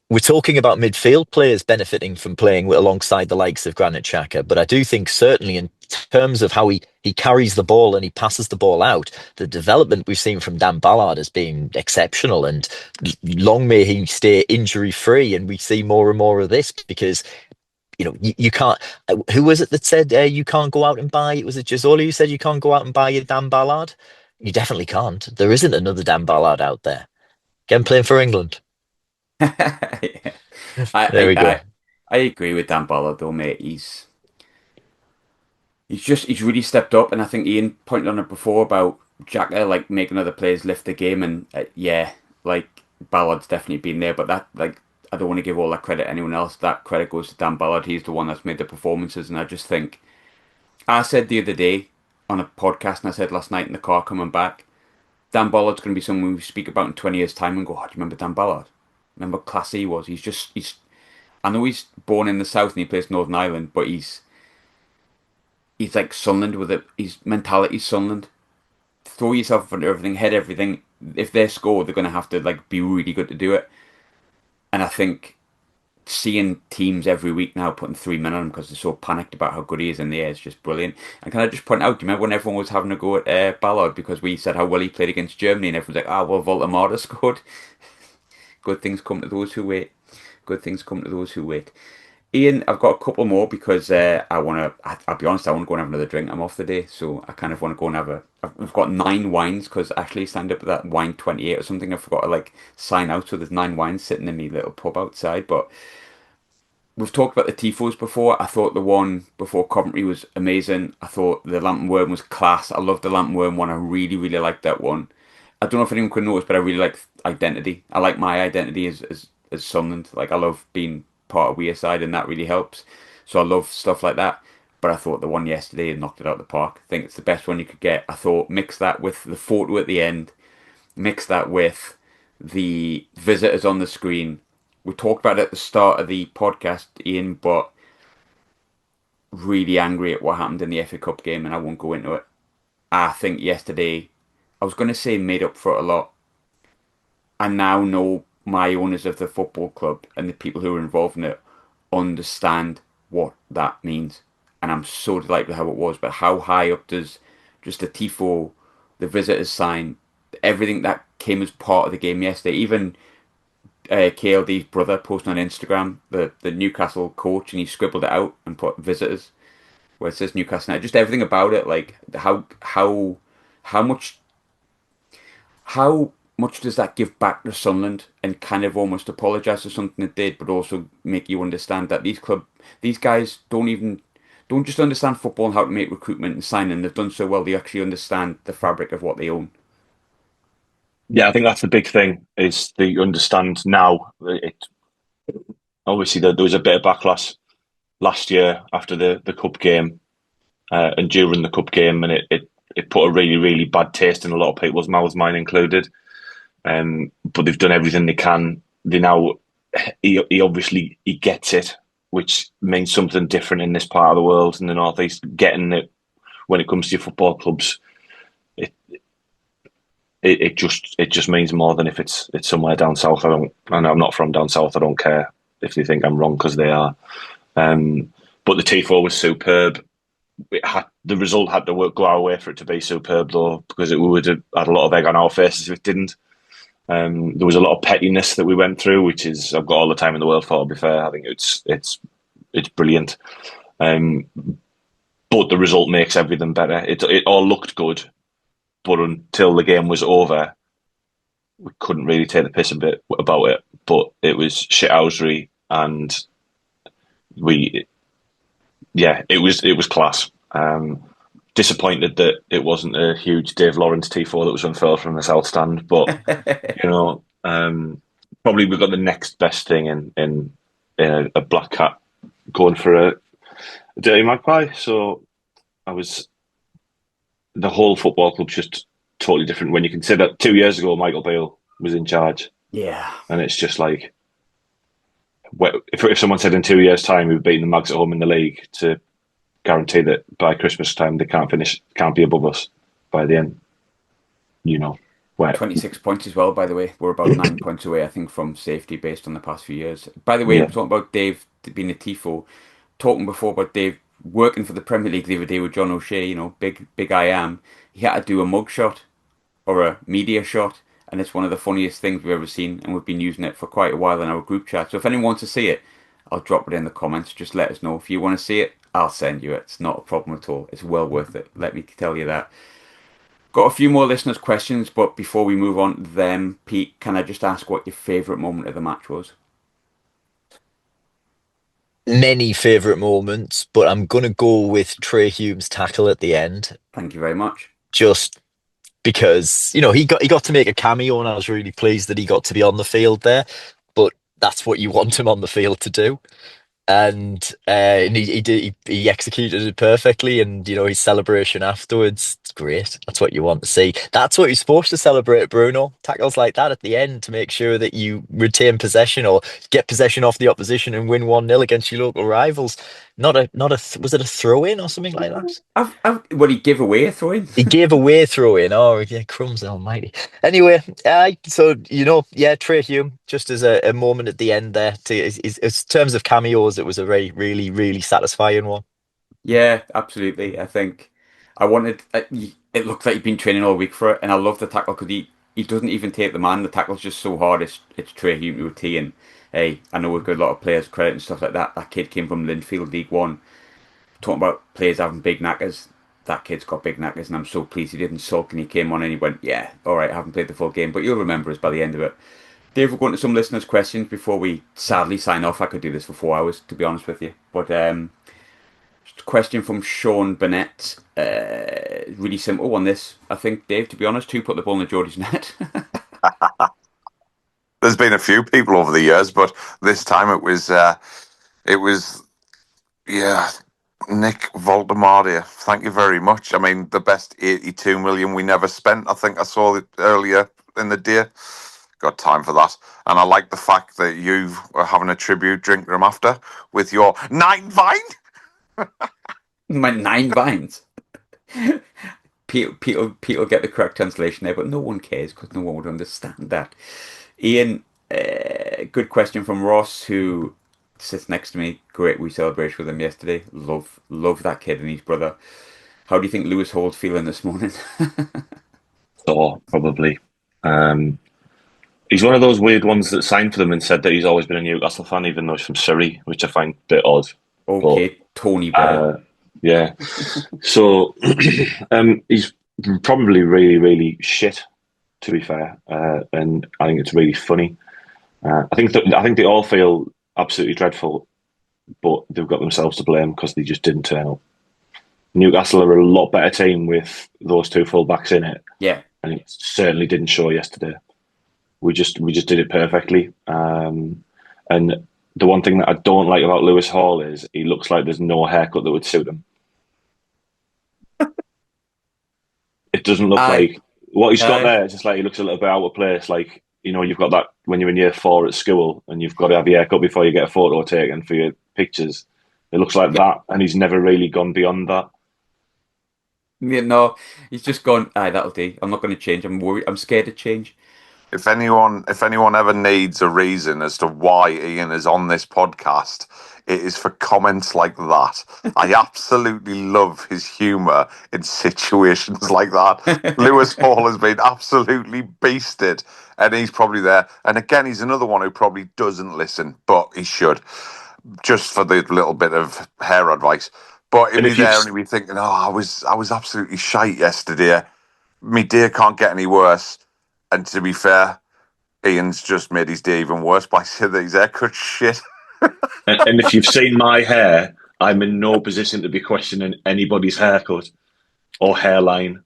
we're talking about midfield players benefiting from playing alongside the likes of Granit Xhaka, but I do think certainly in terms of how he carries the ball and he passes the ball out, the development we've seen from Dan Ballard has been exceptional, and long may he stay injury free, and we see more and more of this because you can't. Who was it that said you can't go out and buy? Was it Gisoli who said you can't go out and buy your Dan Ballard? You definitely can't. There isn't another Dan Ballard out there. Get him playing for England. Yeah. There we go. I agree with Dan Ballard though, mate. He's really stepped up, and I think Ian pointed on it before about Xhaka like making other players lift the game, and yeah, like Ballard's definitely been there, but that like I don't want to give all that credit to anyone else. That credit goes to Dan Ballard. He's the one that's made the performances, and I just think I said the other day on a podcast, and I said last night in the car coming back, Dan Ballard's going to be someone we speak about in 20 years' time and go, oh, do you remember Dan Ballard? Remember how classy he was? He's. I know he's born in the south and he plays Northern Ireland, but he's like Sunderland with it. His mentality's Sunderland. Throw yourself in front of everything, head everything. If they score, they're going to have to like be really good to do it. And I think seeing teams every week now putting 3 men on him because they're so panicked about how good he is in the air is just brilliant. And can I just point out, do you remember when everyone was having a go at Ballard because we said how well he played against Germany and everyone's like, well, Voltemade scored. Good things come to those who wait. Good things come to those who wait. Ian, I've got a couple more because I want to. I'll be honest, I want to go and have another drink. I'm off the day, so I kind of want to go and have a. I've got 9 wines because Ashley signed up at that wine 28 or something. I forgot to like sign out, so there's 9 wines sitting in me little pub outside. But we've talked about the tifos before. I thought the one before Coventry was amazing. I thought the Lamp and Worm was class. I loved the Lamp and Worm one. I really, really liked that one. I don't know if anyone could notice, but I really like identity. I like my identity as Sunderland. Like I love being part of Wearside, and that really helps. So I love stuff like that. But I thought the one yesterday knocked it out of the park. I think it's the best one you could get. I thought mix that with the photo at the end, mix that with the visitors on the screen. We talked about it at the start of the podcast, Ian, but really angry at what happened in the FA Cup game, and I won't go into it. I think yesterday, I was going to say made up for it a lot. I now know my owners of the football club and the people who are involved in it understand what that means. And I'm so delighted with how it was. But how high up does just the tifo, the visitors sign, everything that came as part of the game yesterday, even KLD's brother posting on Instagram, the Newcastle coach, and he scribbled it out and put visitors where it says Newcastle. Just everything about it, like how much how much does that give back to Sunderland and kind of almost apologise for something it did, but also make you understand that these guys don't just understand football and how to make recruitment and signing. They've done so well. They actually understand the fabric of what they own. Yeah, I think that's the big thing is they understand now. It obviously there was a bit of backlash last year after the cup game and during the cup game, and it put a really, really bad taste in a lot of people's mouths, mine included. But they've done everything they can. He obviously he gets it, which means something different in this part of the world in the northeast. Getting it when it comes to your football clubs, it just means more than if it's somewhere down south. And I'm not from down south. I don't care if they think I'm wrong because they are. But the Tifo was superb. The result had to go our way for it to be superb, though, because we would have had a lot of egg on our faces if it didn't. There was a lot of pettiness that we went through, which is I've got all the time in the world for. To be fair, I think it's brilliant. But the result makes everything better. It all looked good, but until the game was over, we couldn't really take the piss a bit about it. But it was shithousery, and it was class. Disappointed that it wasn't a huge Dave Lawrence T4 that was unfurled from the south stand, but probably we've got the next best thing in a black cat going for a dirty magpie. So the whole football club's just totally different when you consider 2 years ago Michael Beale was in charge. Yeah, and it's just like if someone said in 2 years' time we've beaten the Mags at home in the league, to guarantee that by Christmas time they can't be above us by the end. 26 points as well, by the way. We're about 9 points away, I think, from safety based on the past few years. By the way, Yeah. talking about Dave being a Tifo, talking before about Dave working for the Premier League the other day with John O'Shea, big I am. He had to do a mugshot or a media shot, and it's one of the funniest things we've ever seen, and we've been using it for quite a while in our group chat. So if anyone wants to see it, I'll drop it in the comments. Just let us know. If you want to see it, I'll send you it. It's not a problem at all. It's well worth it. Let me tell you that. Got a few more listeners' questions, but before we move on to them, Pete, can I just ask what your favourite moment of the match was? Many favourite moments, but I'm going to go with Trey Hume's tackle at the end, Thank you very much. just because he got to make a cameo, and I was really pleased that he got to be on the field there. But that's what you want him on the field to do. And he did. He executed it perfectly, and his celebration afterwards. It's great. That's what you want to see. That's what you're supposed to celebrate, Bruno. Tackles like that at the end to make sure that you retain possession or get possession off the opposition and win 1-0 against your local rivals. Not a. Was it a throw in or something like that? Well, he gave away a throw in. He gave away throw in. Oh, yeah, crumbs almighty. Anyway, so yeah, Trey Hume, just as a moment at the end there. In terms of cameos, it was a very, really, really satisfying one. Yeah, absolutely. I think I wanted. It looked like he'd been training all week for it, and I love the tackle because he doesn't even take the man. The tackle's just so hard. It's Trey Hume to a T. And hey, I know we've got a lot of players credit and stuff like that. That kid came from Linfield League One. Talking about players having big knackers. That kid's got big knackers, and I'm so pleased he didn't sulk and he came on and he went, yeah, all right, I haven't played the full game, but you'll remember us by the end of it. Dave, we're going to some listeners' questions before we sadly sign off. I could do this for 4 hours, to be honest with you. But just a question from Sean Burnett. Really simple one, this. I think, Dave, to be honest, who put the ball in the Geordie's net? There's been a few people over the years, but this time it was yeah, Nick Woltemade. Thank you very much. I mean, the best 82 million we never spent. I think I saw it earlier in the day. Got time for that. And I like the fact that you are having a tribute drink room after with your 9 vine. My 9 vines. Pete will get the correct translation there, but no one cares because no one would understand that. Ian, good question from Ross, who sits next to me. Great we celebrated with him yesterday. Love that kid and his brother. How do you think Lewis Hall's feeling this morning? So probably. He's one of those weird ones that signed for them and said that he's always been a Newcastle fan, even though he's from Surrey, which I find a bit odd. Okay, Tony Bear. Yeah. So he's probably really, really shit, to be fair. And I think it's really funny. I think they all feel absolutely dreadful, but they've got themselves to blame because they just didn't turn up. Newcastle are a lot better team with those two full-backs in it. Yeah. And it certainly didn't show yesterday. We just did it perfectly. And the one thing that I don't like about Lewis Hall is he looks like there's no haircut that would suit him. It doesn't look Aye, like what he's got aye. there. It's just like he looks a little bit out of place. Like, you've got that when you're in year 4 at school and you've got to have your haircut before you get a photo taken for your pictures. It looks like Yeah, that, and he's never really gone beyond that. yeah, no, he's just gone, aye, that'll do. I'm not going to change. I'm worried. I'm scared to change. If anyone ever needs a reason as to why Ian is on this podcast, it is for comments like that. I absolutely love his humour in situations like that. Lewis Hall has been absolutely beasted, and he's probably there. And again, he's another one who probably doesn't listen, but he should, just for the little bit of hair advice. But he'd And be if you've there and he'd be thinking, "Oh, I was absolutely shite yesterday. Me day can't get any worse." And to be fair, Ian's just made his day even worse by saying that his haircut shit. and if you've seen my hair, I'm in no position to be questioning anybody's haircut or hairline.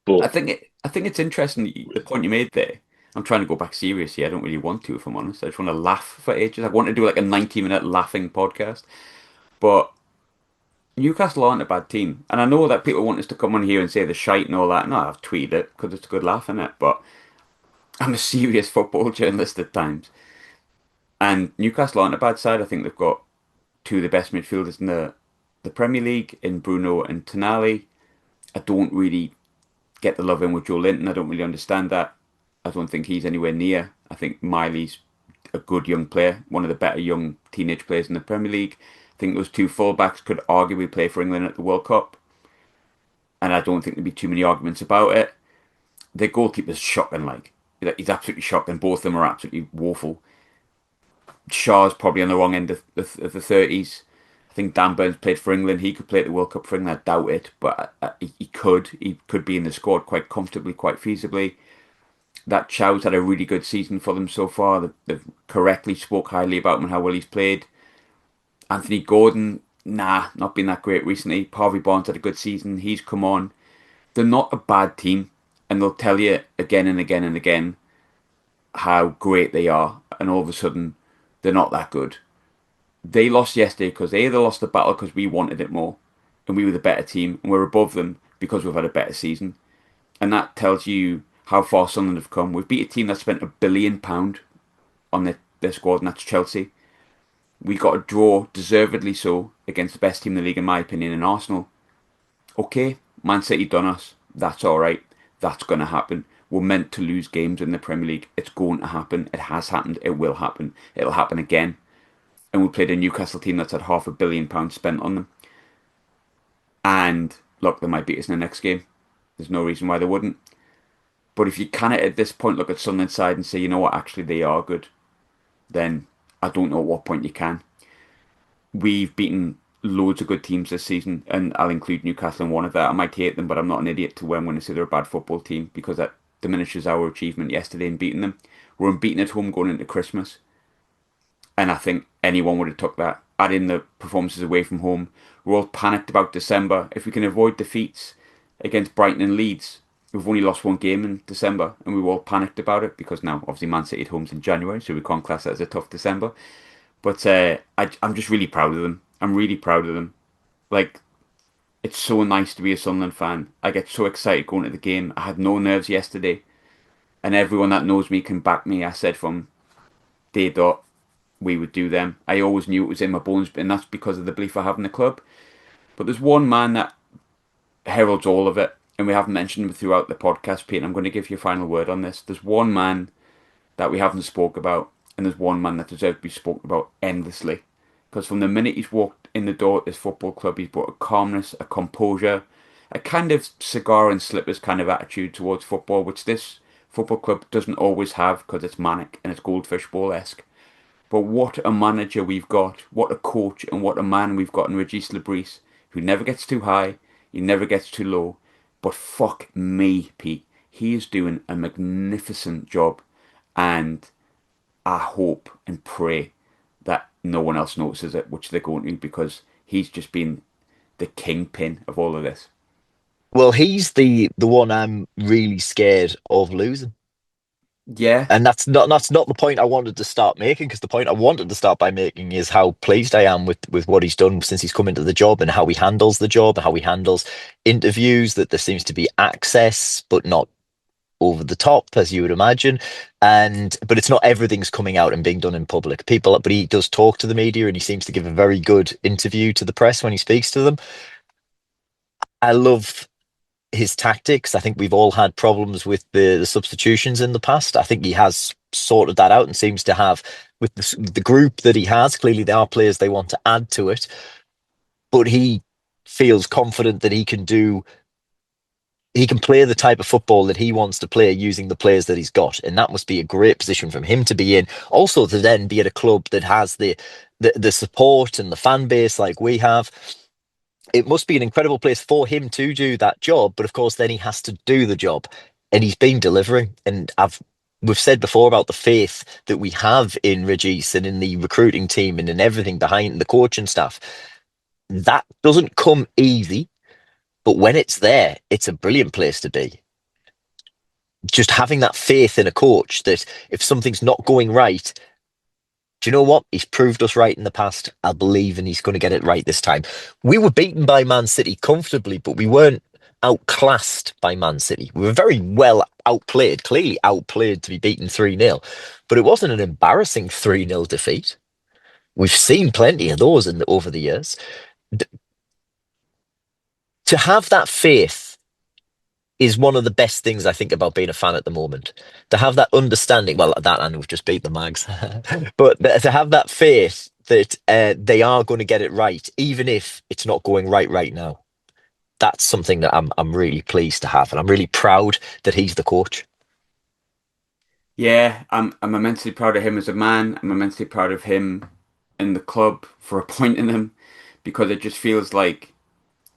But I think it's interesting the point you made there. I'm trying to go back serious here. I don't really want to, if I'm honest. I just want to laugh for ages. I want to do like a 90-minute laughing podcast. But Newcastle aren't a bad team. And I know that people want us to come on here and say the shite and all that. No, I've tweeted it because it's a good laugh, in it. But I'm a serious football journalist at times. And Newcastle aren't a bad side. I think they've got two of the best midfielders in the Premier League in Bruno and Tonali. I don't really get the love in with Joe Linton. I don't really understand that. I don't think he's anywhere near. I think Miley's a good young player, one of the better young teenage players in the Premier League. I think those two fullbacks could arguably play for England at the World Cup, and I don't think there'd be too many arguments about it. Their goalkeeper's shocking, he's absolutely shocking. Both of them are absolutely woeful. Shaw's probably on the wrong end of the 30s. I think Dan Burns played for England. He could play at the World Cup for England. I doubt it, but he could. He could be in the squad quite comfortably, quite feasibly. That Chow's had a really good season for them so far. They've correctly spoke highly about him and how well he's played. Anthony Gordon, nah, not been that great recently. Harvey Barnes had a good season. He's come on. They're not a bad team, and they'll tell you again and again and again how great they are, and all of a sudden they're not that good. They lost yesterday because they lost the battle because we wanted it more, and we were the better team, and we're above them because we've had a better season. And that tells you how far Sunderland have come. We've beat a team that spent £1 billion on their squad, and that's Chelsea. We got a draw, deservedly so, against the best team in the league, in my opinion, in Arsenal. Okay, Man City done us. That's all right. That's going to happen. We're meant to lose games in the Premier League. It's going to happen. It has happened. It will happen. It'll happen again. And we played a Newcastle team that's had £500 million spent on them. And look, they might beat us in the next game. There's no reason why they wouldn't. But if you can at this point look at Sunderland's side and say, you know what, actually they are good, then I don't know at what point you can. We've beaten loads of good teams this season, and I'll include Newcastle in one of that. I might hate them, but I'm not an idiot to where I'm going to say they're a bad football team, because that diminishes our achievement yesterday in beating them. We're unbeaten at home going into Christmas, and I think anyone would have took that. Add in the performances away from home. We're all panicked about December. If we can avoid defeats against Brighton and Leeds, we've only lost one game in December, and we were all panicked about it because now, obviously, Man City at home's in January, so we can't class that as a tough December. But I'm just really proud of them. I'm really proud of them. Like, it's so nice to be a Sunderland fan. I get so excited going to the game. I had no nerves yesterday, and everyone that knows me can back me. I said from day dot we would do them. I always knew it was in my bones, and that's because of the belief I have in the club. But there's one man that heralds all of it, and we haven't mentioned him throughout the podcast, Pete. And I'm going to give you a final word on this. There's one man that we haven't spoke about, and there's one man that deserves to be spoken about endlessly. Because from the minute he's walked in the door at this football club, he's brought a calmness, a composure, a kind of cigar and slippers kind of attitude towards football, which this football club doesn't always have because it's manic and it's goldfish ball-esque. But what a manager we've got, what a coach and what a man we've got in Regis Lebris, who never gets too high, he never gets too low. But fuck me, Pete, he is doing a magnificent job, and I hope and pray that no one else notices it, which they're going to, because he's just been the kingpin of all of this. Well, he's the one I'm really scared of losing. Yeah. And that's not the point I wanted to start making, because the point I wanted to start by making is how pleased I am with what he's done since he's come into the job, and how he handles the job, how he handles interviews, that there seems to be access, but not over the top, as you would imagine. But it's not everything's coming out and being done in public. But he does talk to the media, and he seems to give a very good interview to the press when he speaks to them. I love his tactics. I think we've all had problems with the substitutions in the past. I think he has sorted that out, and seems to have, with the group that he has, clearly there are players they want to add to it, but he feels confident that he can play the type of football that he wants to play using the players that he's got. And that must be a great position from him to be in. Also, to then be at a club that has the support and the fan base like we have. It must be an incredible place for him to do that job. But of course, then he has to do the job. And he's been delivering. And we've said before about the faith that we have in Regis and in the recruiting team and in everything behind the coaching staff. That doesn't come easy. But when it's there, it's a brilliant place to be. Just having that faith in a coach that if something's not going right, do you know what? He's proved us right in the past. I believe, and he's going to get it right this time. We were beaten by Man City comfortably, but we weren't outclassed by Man City. We were very well outplayed, clearly outplayed to be beaten 3-0. But it wasn't an embarrassing 3-0 defeat. We've seen plenty of those over the years. To have that faith is one of the best things I think about being a fan at the moment. To have that understanding, well, that and we've just beat the Mags, but to have that faith that they are going to get it right, even if it's not going right now. That's something that I'm really pleased to have, and I'm really proud that he's the coach. Yeah, I'm immensely proud of him as a man. I'm immensely proud of him in the club for appointing him, because it just feels like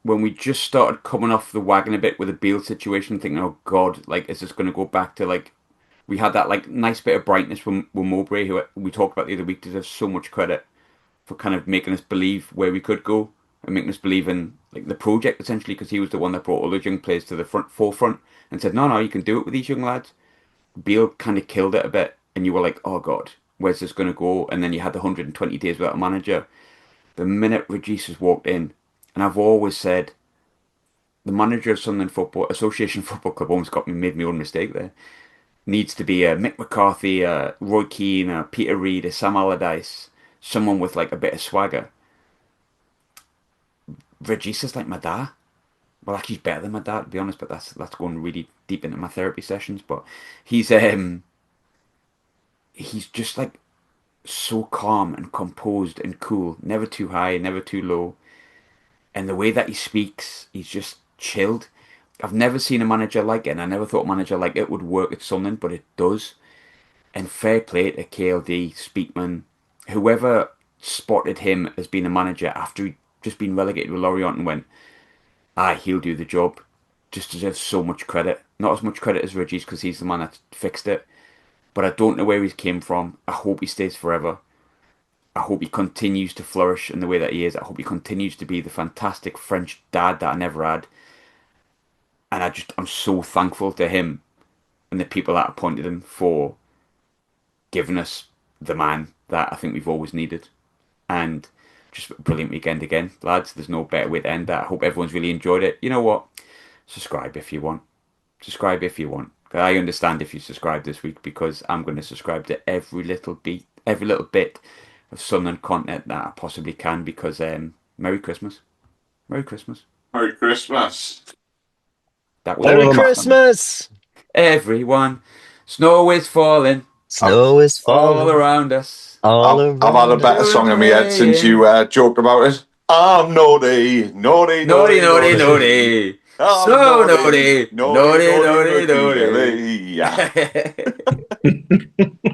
when we just started coming off the wagon a bit with the Beale situation, thinking, oh God, like, is this going to go back to, like, we had that, like, nice bit of brightness with Mowbray, who we talked about the other week, deserves so much credit for kind of making us believe where we could go and making us believe in, like, the project, essentially, because he was the one that brought all those young players to the forefront and said, no, you can do it with these young lads. Beale kind of killed it a bit, and you were like, oh God, where's this going to go? And then you had the 120 days without a manager. The minute Regis has walked in, and I've always said, the manager of Sunderland Football Association Football Club almost made me own mistake there. Needs to be a Mick McCarthy, a Roy Keane, a Peter Reid, a Sam Allardyce, someone with like a bit of swagger. Regis is like my dad. Well, actually, he's better than my dad, to be honest. But that's going really deep into my therapy sessions. But he's he's just like so calm and composed and cool. Never too high, never too low. And the way that he speaks, he's just chilled. I've never seen a manager like it, and I never thought a manager like it would work at Sunderland, but it does. And fair play to KLD, Speakman, whoever spotted him as being a manager after he'd just been relegated with Lorient and went, he'll do the job. Just deserves so much credit. Not as much credit as Regis because he's the man that fixed it. But I don't know where he came from. I hope he stays forever. I hope he continues to flourish in the way that he is. I hope he continues to be the fantastic French dad that I never had. And I'm so thankful to him and the people that appointed him for giving us the man that I think we've always needed. And just a brilliant weekend again, lads. There's no better way to end that. I hope everyone's really enjoyed it. You know what? Subscribe if you want. Subscribe if you want. I understand if you subscribe this week, because I'm going to subscribe to every little bit of Sunderland content that I possibly can, because Merry Christmas. Merry Christmas. Merry Christmas. That was Merry Christmas, everyone. Snow is falling snow is all falling around us. all I've had a around better us. song in my head since you joked about it. I'm naughty, naughty, Naughty, naughty, naughty, naughty. naughty. I'm So naughty, naughty. naughty, Naughty, naughty, naughty, Ricky naughty. Kelly. Yeah.